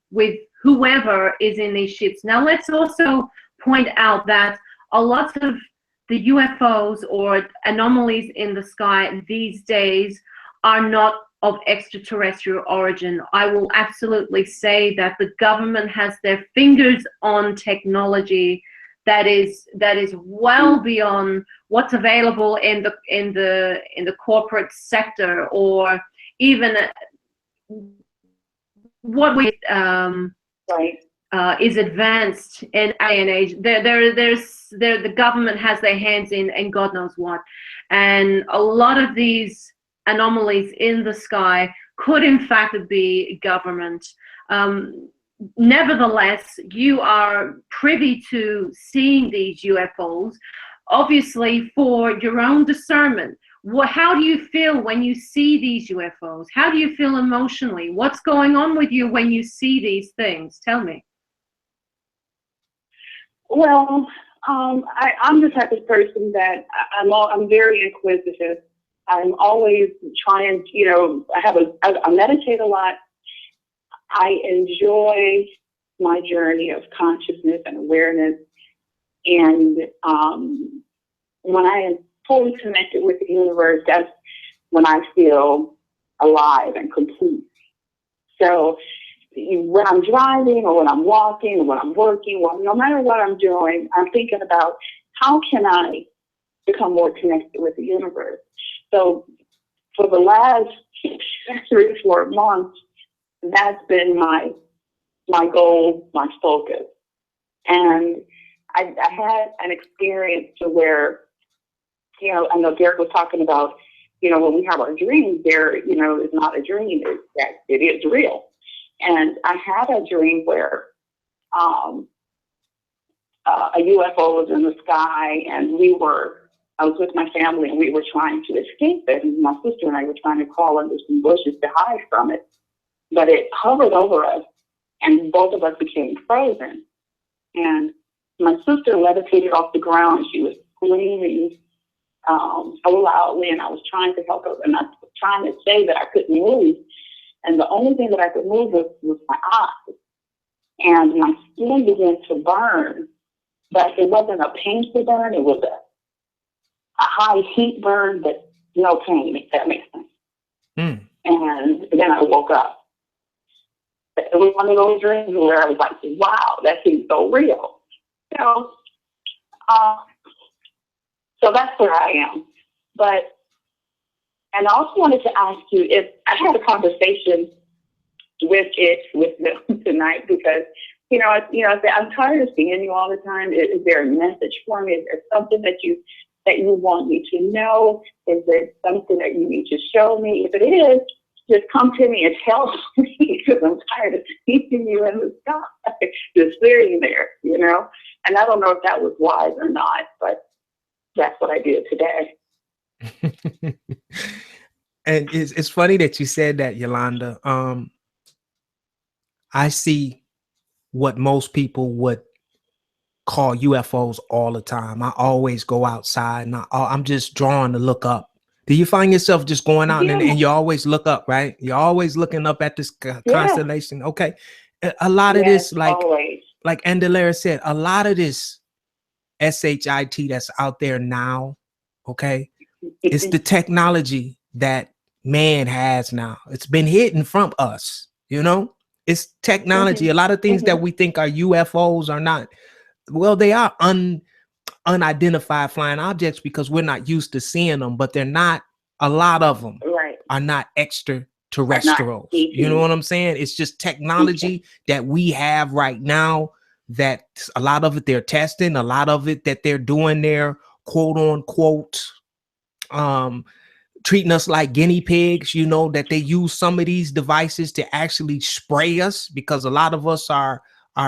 whoever is in these ships. Now, let's also point out that a lot of the UFOs or anomalies in the sky these days are not of extraterrestrial origin. I will absolutely say that the government has their fingers on technology that is well beyond what's available in the corporate sector, or even what we Right. is advanced in day and age. The government has their hands in God knows what, and a lot of these anomalies in the sky could in fact be government. Nevertheless, you are privy to seeing these UFOs, obviously for your own discernment. How do you feel when you see these UFOs? How do you feel emotionally? What's going on with you when you see these things? Tell me. Well, I'm the type of person that I'm very inquisitive. I'm always trying, you know, I meditate a lot. I enjoy my journey of consciousness and awareness. And when I am fully connected with the universe, that's when I feel alive and complete. So when I'm driving or when I'm walking or when I'm working, no matter what I'm doing, I'm thinking about how can I become more connected with the universe. So for the last 3 or 4 months, that's been my goal, my focus. And I had an experience to where, you know, I know Derek was talking about, you know, when we have our dreams, there, you know, it's not a dream, it is real. And I had a dream where a UFO was in the sky, and I was with my family, and we were trying to escape it. And my sister and I were trying to crawl under some bushes to hide from it. But it hovered over us, and both of us became frozen. And my sister levitated off the ground. She was screaming so loudly, and I was trying to help her, and I was trying to say that I couldn't move. And the only thing that I could move was my eyes. And my skin began to burn, but it wasn't a painful burn. It was a high heat burn, but no pain, if that makes sense. And then I woke up. It was one of those dreams where I was like, wow, that seems so real. So that's where I am. And I also wanted to ask you if I had a conversation with them tonight, because, I said, I'm tired of seeing you all the time. Is there a message for me? Is there something that you want me to know? Is there something that you need to show me? If it is, just come to me and tell me, because I'm tired of seeing you in the sky, just sitting there, And I don't know if that was wise or not, but that's what I did today. And it's funny that you said that, Yolanda. I see what most people would call UFOs all the time. I always go outside, and I'm just drawn to look up. Do you find yourself just going out and you always look up, right? You're always looking up at this constellation. Okay. A lot of this, like Andulairah said, a lot of this SHIT that's out there now, okay, it's the technology that man has now. It's been hidden from us, It's technology. A lot of things that we think are UFOs are not. Well, they are unidentified flying objects because we're not used to seeing them, but they're not. A lot of them are not extraterrestrials. You know what I'm saying? It's just technology that we have right now, that a lot of it they're testing, a lot of it that they're doing their quote unquote treating us like guinea pigs, you know, that they use some of these devices to actually spray us, because a lot of us are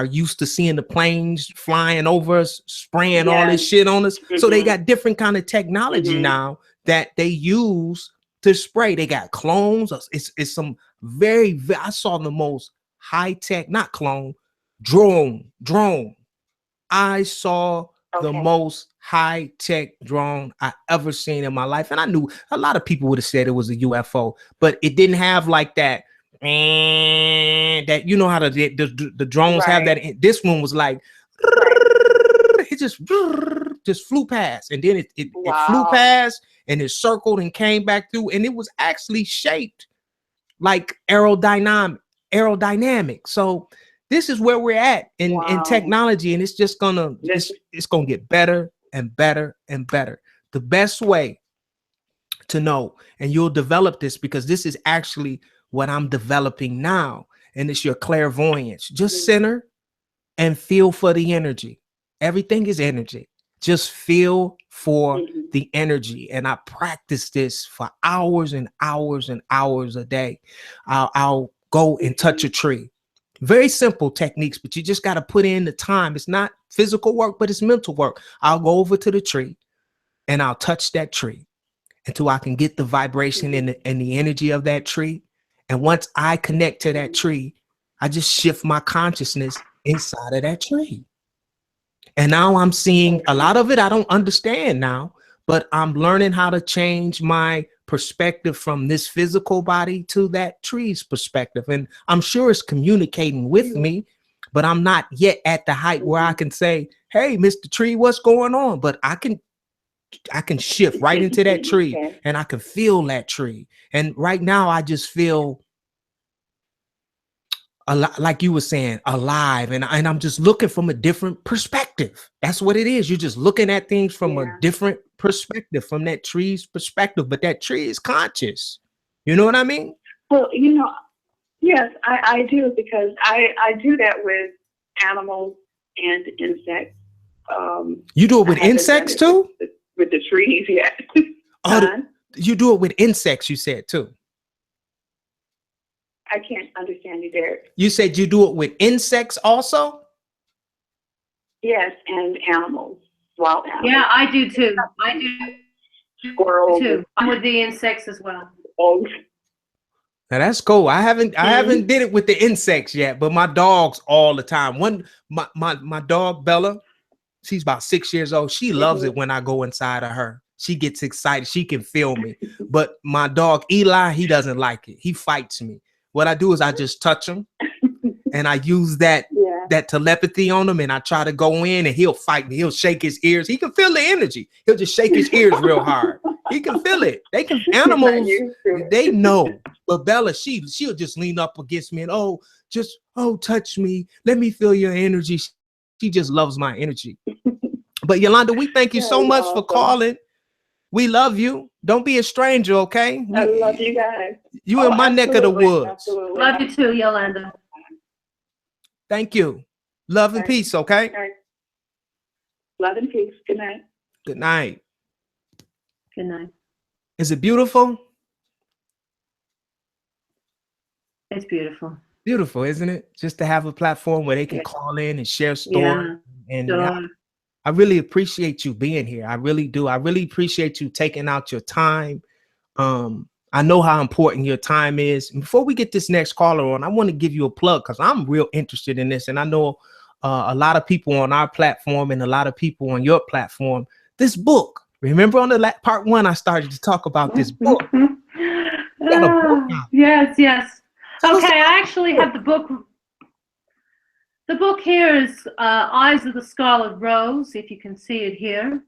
used to seeing the planes flying over us, spraying all this shit on us. So they got different kind of technology now that they use to spray. They got clones. It's some very, I saw the most high tech, not clone, drone. I saw the most high tech drone I ever seen in my life. And I knew a lot of people would have said it was a UFO, but it didn't have like that, that, you know how the drones have that. This one was like, it just flew past, and then it flew past and it circled and came back through, and it was actually shaped like aerodynamic. So this is where we're at in technology, and it's just gonna it's gonna get better and better and better. The best way to know, and you'll develop this, because this is actually what I'm developing now, and it's your clairvoyance. Just center and feel for the energy. Everything is energy. Just feel for the energy. And I practice this for hours and hours and hours a day. I'll go and touch a tree. Very simple techniques, but you just got to put in the time. It's not physical work, but it's mental work. I'll go over to the tree and I'll touch that tree until I can get the vibration and the energy of that tree. And once I connect to that tree, I just shift my consciousness inside of that tree. And now I'm seeing a lot of it I don't understand now, but I'm learning how to change my perspective from this physical body to that tree's perspective. And I'm sure it's communicating with me, but I'm not yet at the height where I can say, hey, Mr. Tree, what's going on? But I can shift right into that tree and I can feel that tree. And right now I just feel like you were saying, alive, and I'm just looking from a different perspective. That's what it is. You're just looking at things from a different perspective, from that tree's perspective, but that tree is conscious. You know what I mean? Well, you know, yes, I do, because I do that with animals and insects. You do it with insects too? With the trees, yeah. You do it with insects, you said too. I can't understand you, Derek. You said you do it with insects also? Yes, and animals, wild animals. Yeah, I do too. I do Squirrels too. I'm with the insects as well. Now that's cool. I haven't did it with the insects yet, but my dogs all the time. My dog Bella, she's about 6 years old. She loves it when I go inside of her. She gets excited. She can feel me. But my dog Eli, he doesn't like it. He fights me. What I do is I just touch him and I use that telepathy on him, and I try to go in and he'll fight me. He'll shake his ears. He can feel the energy. He'll just shake his ears real hard. He can feel it. Animals, they know. But Bella, she'll just lean up against me and touch me. Let me feel your energy. She just loves my energy. But Yolanda, we thank you so much for calling. We love you. Don't be a stranger, okay? I love you guys. You in my neck of the woods. Absolutely. Love you too, Yolanda. Thank you. Love and peace, okay? Love and peace. Good night. Good night. Good night. Is it beautiful? It's beautiful. Beautiful, isn't it? Just to have a platform where they can call in and share stories. And I really appreciate you being here. I really do. I really appreciate you taking out your time. I know how important your time is. And before we get this next caller on, I want to give you a plug because I'm real interested in this. And I know a lot of people on our platform and a lot of people on your platform. This book, remember on the part one, I started to talk about this book. You got a book now. Yes. Okay, I actually have the book. The book here is Eyes of the Scarlet Rose, if you can see it here.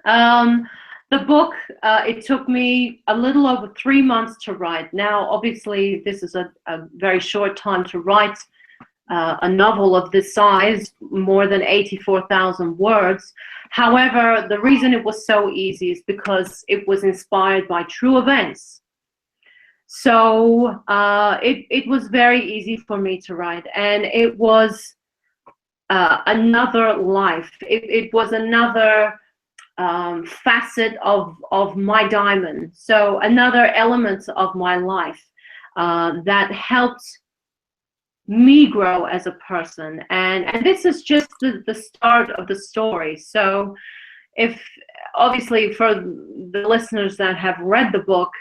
The The book, it took me a little over 3 months to write. Now, obviously, this is a very short time to write a novel of this size, more than 84,000 words. However, the reason it was so easy is because it was inspired by true events. So it was very easy for me to write, and it was another life. It was another facet of my diamond. So another element of my life that helped me grow as a person. And this is just the start of the story. So if obviously for the listeners that have read the book,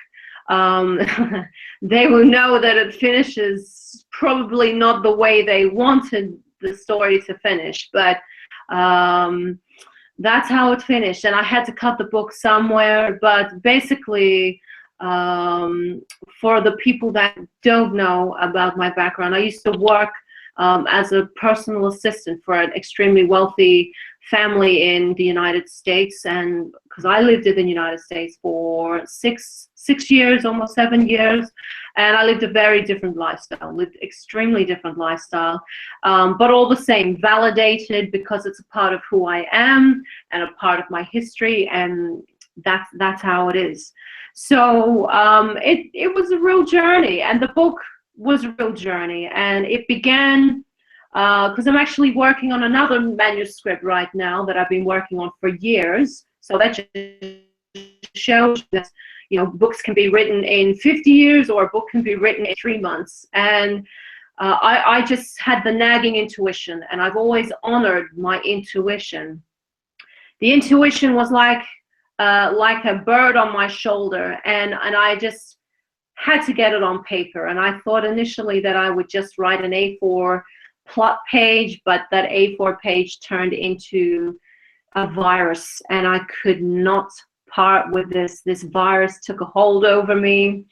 they will know that it finishes probably not the way they wanted the story to finish, but that's how it finished. And I had to cut the book somewhere, but basically, for the people that don't know about my background, I used to work as a personal assistant for an extremely wealthy family in the United States, and because I lived in the United States for six years, almost 7 years, and I lived a very different lifestyle, extremely different lifestyle, but all the same, validated because it's a part of who I am and a part of my history, and that's how it is. So it was a real journey, and the book was a real journey, and it began because I'm actually working on another manuscript right now that I've been working on for years. So that just shows that, you know, books can be written in 50 years or a book can be written in 3 months. And I just had the nagging intuition, and I've always honored my intuition. The intuition was like a bird on my shoulder, and I just had to get it on paper. And I thought initially that I would just write an A4 plot page, but that A4 page turned into a virus, and I could not part with this. This virus took a hold over me,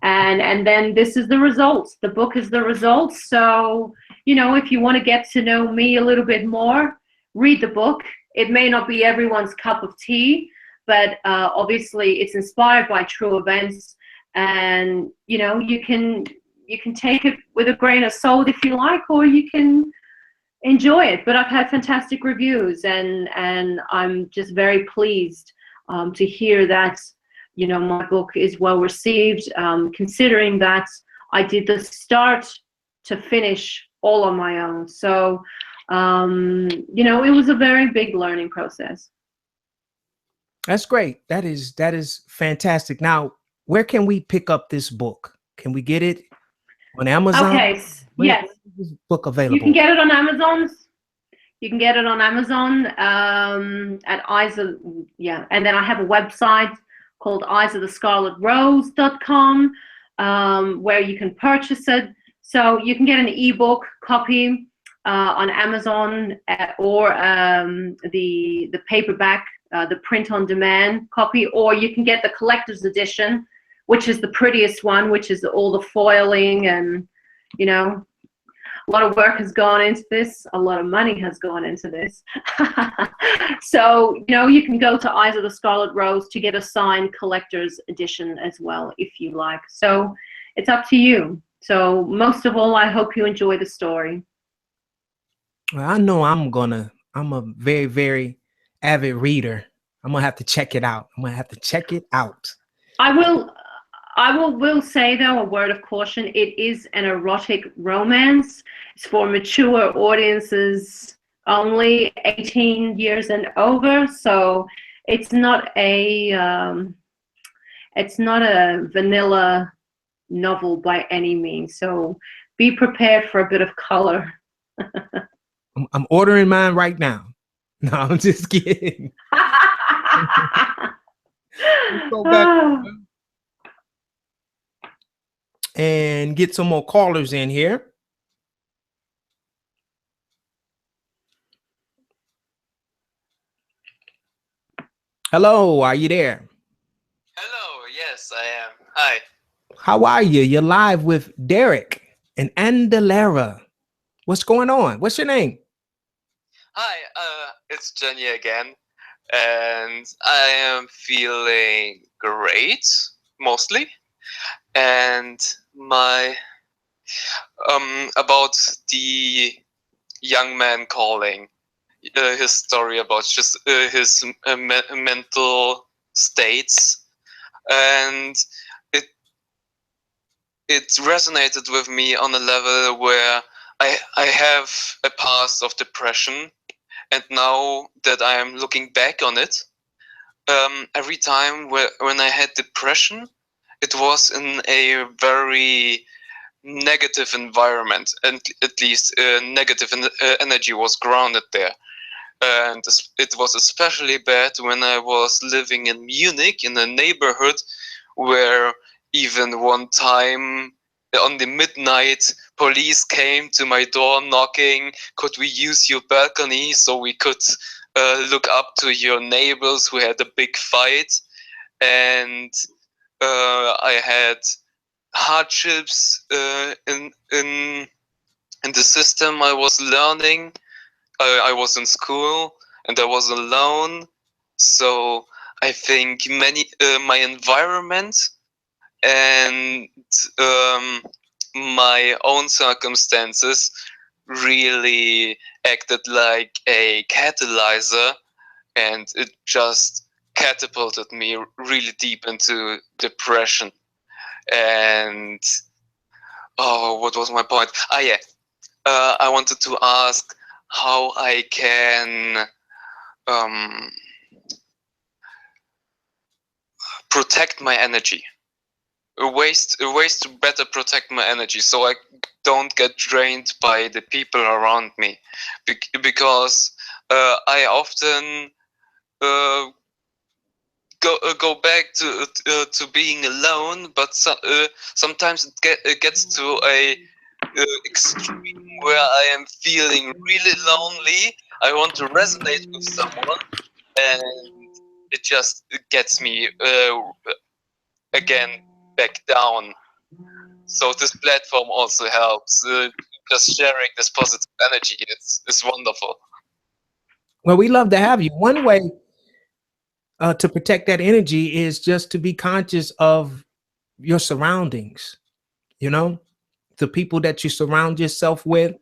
and then this is the result. The book is the result. So, you know, if you want to get to know me a little bit more, read the book. It may not be everyone's cup of tea, but obviously it's inspired by true events, and you know, you can take it with a grain of salt if you like, or you can enjoy it. But I've had fantastic reviews, and I'm just very pleased to hear that, you know, my book is well received, considering that I did the start to finish all on my own. So, you know, it was a very big learning process. That's great. That is fantastic. Now, where can we pick up this book? Can we get it on Amazon? Okay. Yes. Is this book available? You can get it on Amazon. You can get it on Amazon at Eyes of, yeah. And then I have a website called eyesofthescarletrose.com where you can purchase it. So you can get an ebook copy on Amazon or the paperback, the print on demand copy, or you can get the collector's edition, which is the prettiest one, which is all the foiling, and, you know, a lot of work has gone into this. A lot of money has gone into this. So, you know, you can go to Eyes of the Scarlet Rose to get a signed collector's edition as well, if you like. So it's up to you. So most of all, I hope you enjoy the story. Well, I know I'm a very, very avid reader. I'm gonna have to check it out. I will say, though, a word of caution. It is an erotic romance. It's for mature audiences only, 18 years and over. So it's not a vanilla novel by any means. So be prepared for a bit of color. I'm ordering mine right now. No, I'm just kidding. Let's go back and get some more callers in here. Hello, are you there? Hello, yes, I am. Hi. How are you? You're live with Derek and Andulairah. What's going on? What's your name? Hi, it's Jenny again. and I am feeling great mostly. And my about the young man calling, his story about just his mental states, and it it resonated with me on a level where I have a past of depression, and now that I am looking back on it, every time when I had depression, it was in a very negative environment, and at least negative energy was grounded there. And it was especially bad when I was living in Munich in a neighborhood where even one time on the midnight, police came to my door knocking, could we use your balcony so we could look up to your neighbors who had a big fight. And I had hardships in the system I was learning. I was in school and I was alone, so I think my environment and my own circumstances really acted like a catalyzer, and it just catapulted me really deep into depression. And what was my point? Yeah, I wanted to ask how I can protect my energy. Ways to better protect my energy so I don't get drained by the people around me, because I often go back to being alone, but sometimes it gets to a extreme where I am feeling really lonely. I want to resonate with someone, and it just gets me again back down. So this platform also helps. Just sharing this positive energy, it's wonderful. Well, we love to have you. One way to protect that energy is just to be conscious of your surroundings, you know, the people that you surround yourself with,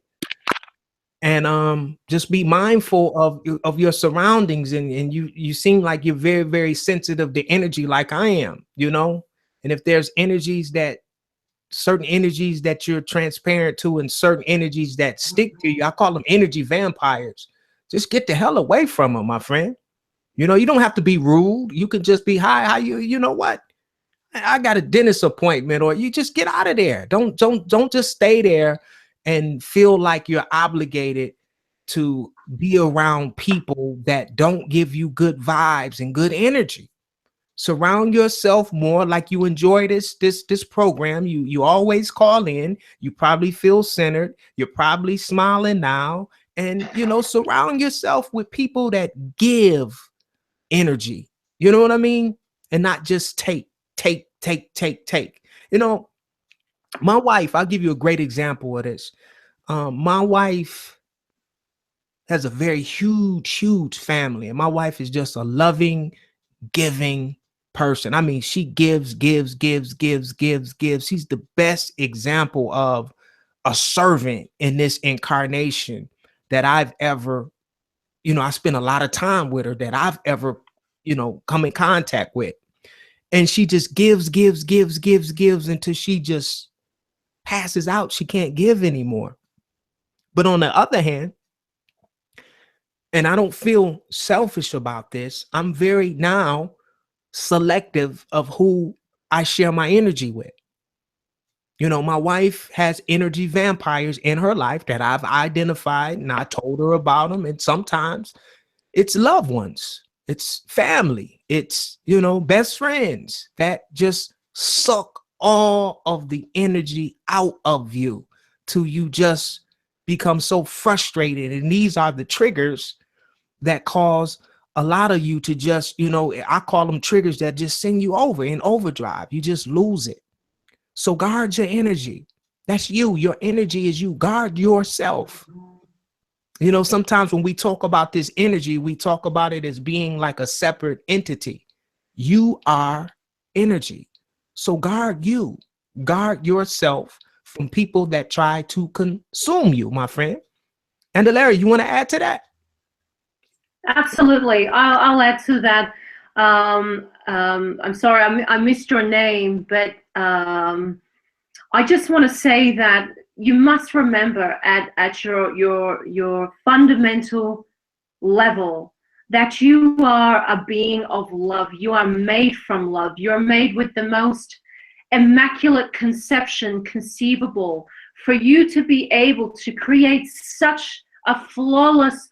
and just be mindful of your surroundings. And you seem like you're very, very sensitive to energy, like I am, you know. And if there's certain energies that you're transparent to, and certain energies that stick to you, I call them energy vampires. Just get the hell away from them, my friend. You know, you don't have to be rude. You can just be, hi, how you know what? I got a dentist appointment, or you just get out of there. Don't just stay there and feel like you're obligated to be around people that don't give you good vibes and good energy. Surround yourself more, like you enjoy this program. You always call in. You probably feel centered. You're probably smiling now. And you know, surround yourself with people that give energy. You know what I mean? And not just take. You know, my wife, I'll give you a great example of this. My wife has a very huge family, and my wife is just a loving, giving person. I mean, she gives. She's the best example of a servant in this incarnation that I've ever, you know, I spent a lot of time with her, that I've ever, you know, come in contact with. And she just gives until she just passes out. She can't give anymore. But on the other hand, and I don't feel selfish about this, I'm very now selective of who I share my energy with. You know, my wife has energy vampires in her life that I've identified, and I told her about them. And sometimes it's loved ones, it's family, it's, you know, best friends that just suck all of the energy out of you till you just become so frustrated. And these are the triggers that cause a lot of you to just, you know, I call them triggers that just send you over in overdrive. You just lose it. So guard your energy. That's you. Your energy is you. Guard yourself. You know, sometimes when we talk about this energy, we talk about it as being like a separate entity. You are energy. So guard yourself from people that try to consume you, my friend. Andulairah, you want to add to that? Absolutely. I'll add to that. I'm sorry, I missed your name, but I just want to say that you must remember at your fundamental level that you are a being of love. You are made from love. You're made with the most immaculate conception conceivable. For you to be able to create such a flawless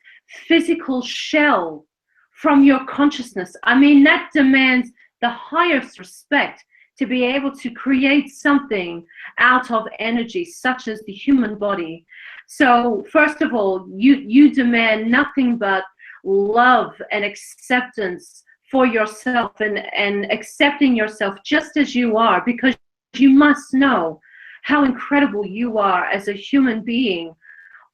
physical shell from your consciousness, I mean, that demands the highest respect, to be able to create something out of energy such as the human body. So first of all, you demand nothing but love and acceptance for yourself, and accepting yourself just as you are, because you must know how incredible you are as a human being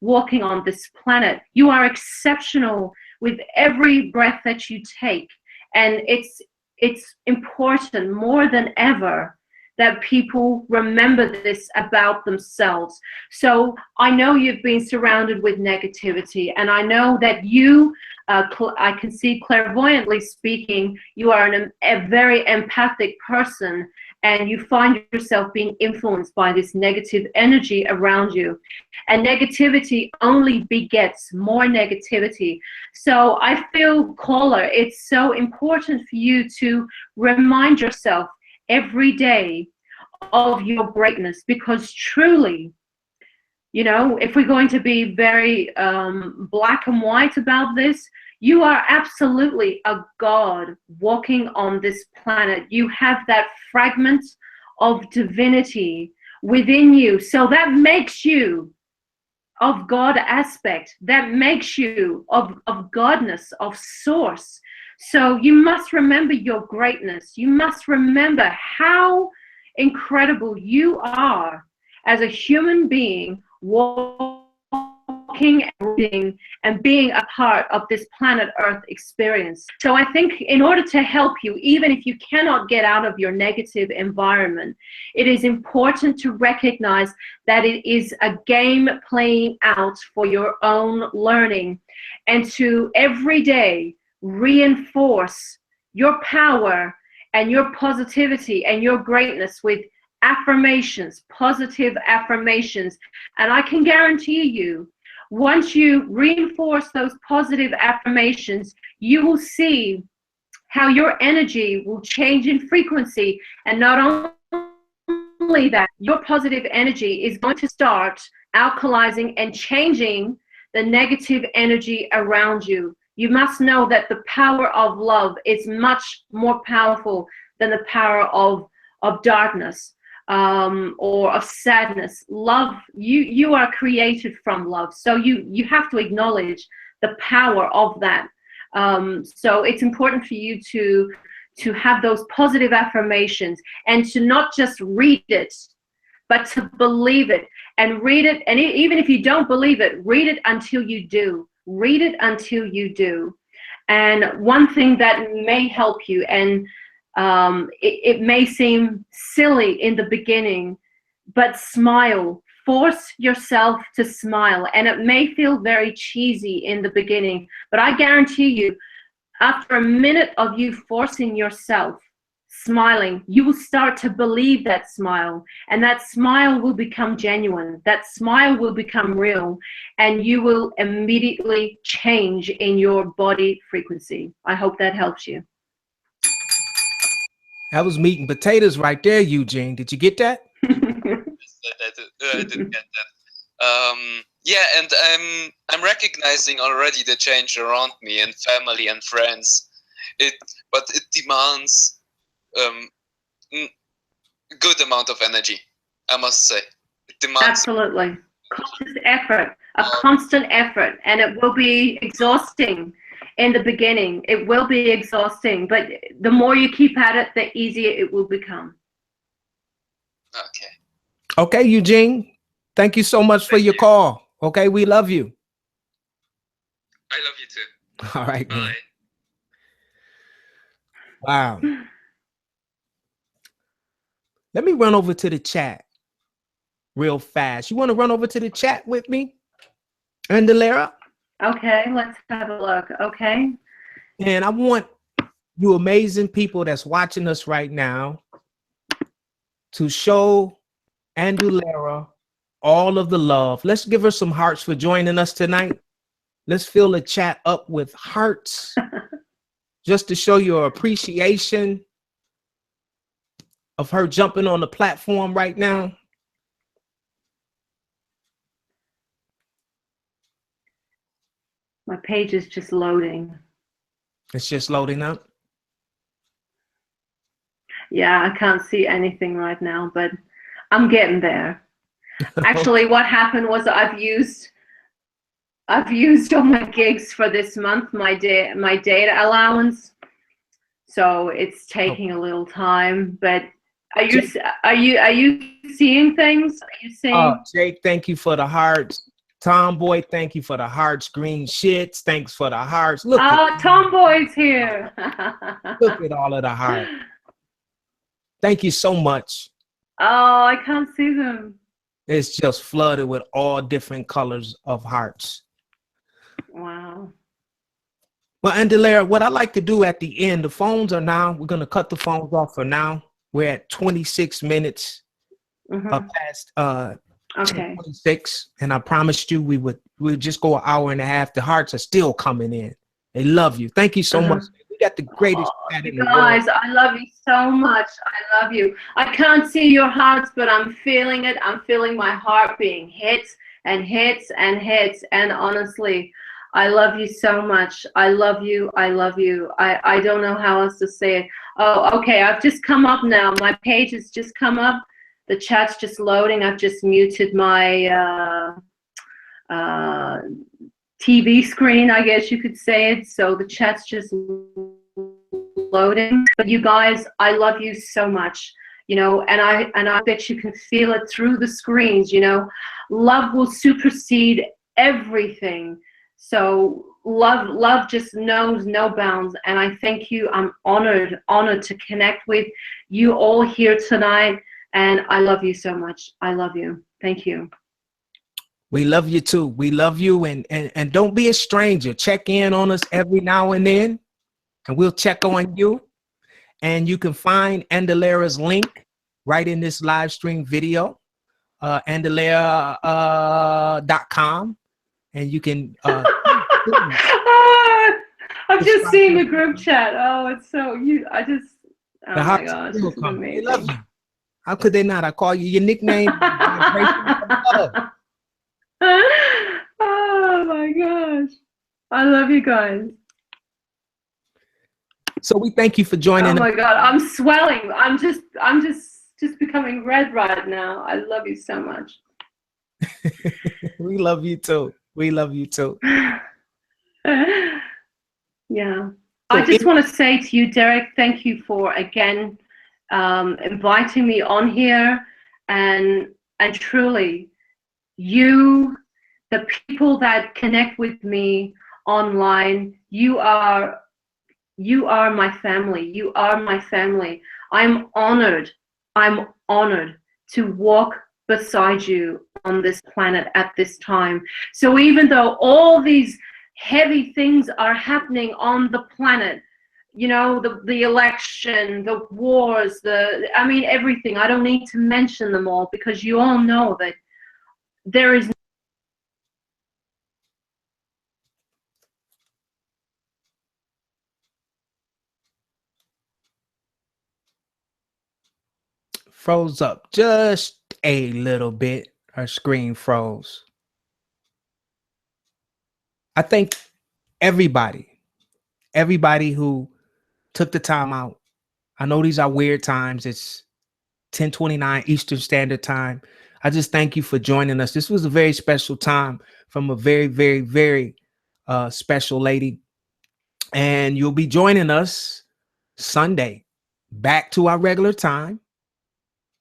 walking on this planet. You are exceptional with every breath that you take, and it's important more than ever that people remember this about themselves. So I know you've been surrounded with negativity, and I know that you, I can see clairvoyantly speaking, you are a very empathic person, and you find yourself being influenced by this negative energy around you. And negativity only begets more negativity. So I feel, caller, it's so important for you to remind yourself every day of your greatness, because truly, you know, if we're going to be very black and white about this, you are absolutely a god walking on this planet. You have that fragment of divinity within you. So that makes you of God aspect, that makes you of godness, of source. So you must remember your greatness. You must remember how incredible you are as a human being, walking, breathing, and being a part of this planet Earth experience. So I think in order to help you, even if you cannot get out of your negative environment, it is important to recognize that it is a game playing out for your own learning, and to every day reinforce your power and your positivity and your greatness with affirmations, positive affirmations. And I can guarantee you, once you reinforce those positive affirmations, you will see how your energy will change in frequency. And not only that, your positive energy is going to start alkalizing and changing the negative energy around you. You must know that the power of love is much more powerful than the power of darkness. Or of sadness. Love, you are created from love, so you have to acknowledge the power of that. So it's important for you to have those positive affirmations, and to not just read it, but to believe it, and read it. And even if you don't believe it, read it until you do. Read it until you do. And one thing that may help you, and it may seem silly in the beginning, but smile. Force yourself to smile. And it may feel very cheesy in the beginning, but I guarantee you, after a minute of you forcing yourself, smiling, you will start to believe that smile. And that smile will become genuine. That smile will become real. And you will immediately change in your body frequency. I hope that helps you. That was meat and potatoes right there, Eugene. Did you get that? I didn't get that. Yeah, and I'm recognizing already the change around me and family and friends. But it demands a good amount of energy, I must say. It demands absolutely conscious effort, a constant effort, and it will be exhausting. In the beginning, it will be exhausting, but the more you keep at it, the easier it will become. Okay. Okay, Eugene. Thank you so much for your call. Okay, we love you. I love you too. All right, man. Bye. Wow. Let me run over to the chat real fast. You want to run over to the chat with me, Andulairah? Okay, let's have a look. Okay. And I want you amazing people that's watching us right now to show Andulairah all of the love. Let's give her some hearts for joining us tonight. Let's fill the chat up with hearts just to show your appreciation of her jumping on the platform right now. My page is just loading. It's just loading up. Yeah, I can't see anything right now, but I'm getting there. Actually, what happened was I've used all my gigs for this month, my data allowance. So it's taking a little time, but are you seeing things? Are you seeing? Jake, thank you for the hearts. Tomboy, thank you for the hearts. Green shits, thanks for the hearts. Look, Tomboy's here. look at all of the hearts. Thank you so much. Oh, I can't see them. It's just flooded with all different colors of hearts. Wow. Well, Andulairah, what I like to do at the end, the phones are now, we're going to cut the phones off for now. We're at 26 minutes past okay. 26, and I promised you we'd just go an hour and a half. The hearts are still coming in. They love you. Thank you so much. We got the greatest chat in the world. Guys, I love you so much. I love you. I can't see your hearts, but I'm feeling it. I'm feeling my heart being hit and hits and hits. And honestly, I love you so much. I love you. I love you. I don't know how else to say it. Oh, okay. I've just come up now. My page has just come up. The chat's just loading. I've just muted my TV screen, I guess you could say it. So the chat's just loading. But you guys, I love you so much. You know, and I bet you can feel it through the screens. You know, love will supersede everything. So love just knows no bounds. And I thank you. I'm honored to connect with you all here tonight. And I love you so much. I love you. Thank you. We love you too. We love you. And don't be a stranger. Check in on us every now and then, and we'll check on you. And you can find Andulairah's link right in this live stream video, Andulairah.com. And you can I've just seen the group chat. Oh, it's so oh my gosh, this is amazing. They love you. How could they not? I call you your nickname. Oh my gosh. I love you guys. So we thank you for joining. Oh my God, I'm swelling. I'm just becoming red right now. I love you so much. We love you too. We love you too. Yeah. I just want to say to you, Derek, thank you for again inviting me on here, and truly, you, the people that connect with me online, you are my family. You are my family. I'm honored to walk beside you on this planet at this time. So even though all these heavy things are happening on the planet, you know, the election, the wars, everything. I don't need to mention them all because you all know that there is froze up just a little bit. Her screen froze. I think everybody who took the time out. I know these are weird times. It's 10:29 Eastern Standard Time. I just thank you for joining us. This was a very special time from a very, very, very special lady. And you'll be joining us Sunday, back to our regular time,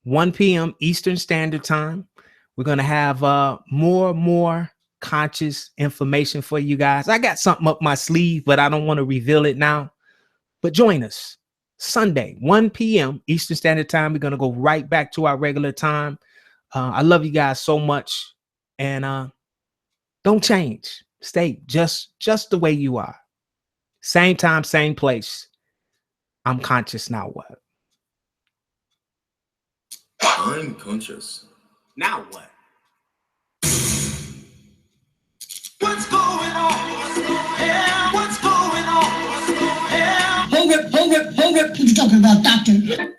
1 p.m. Eastern Standard Time. We're going to have more conscious information for you guys. I got something up my sleeve, but I don't want to reveal it now. But join us Sunday, 1 p.m. Eastern Standard Time. We're going to go right back to our regular time. I love you guys so much. And don't change. Stay just the way you are. Same time, same place. I'm conscious. Now what? I'm conscious. Now what? What's going on? Yeah, what's going on? Yeah. Hold it. What you talking about, doctor?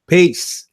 Peace.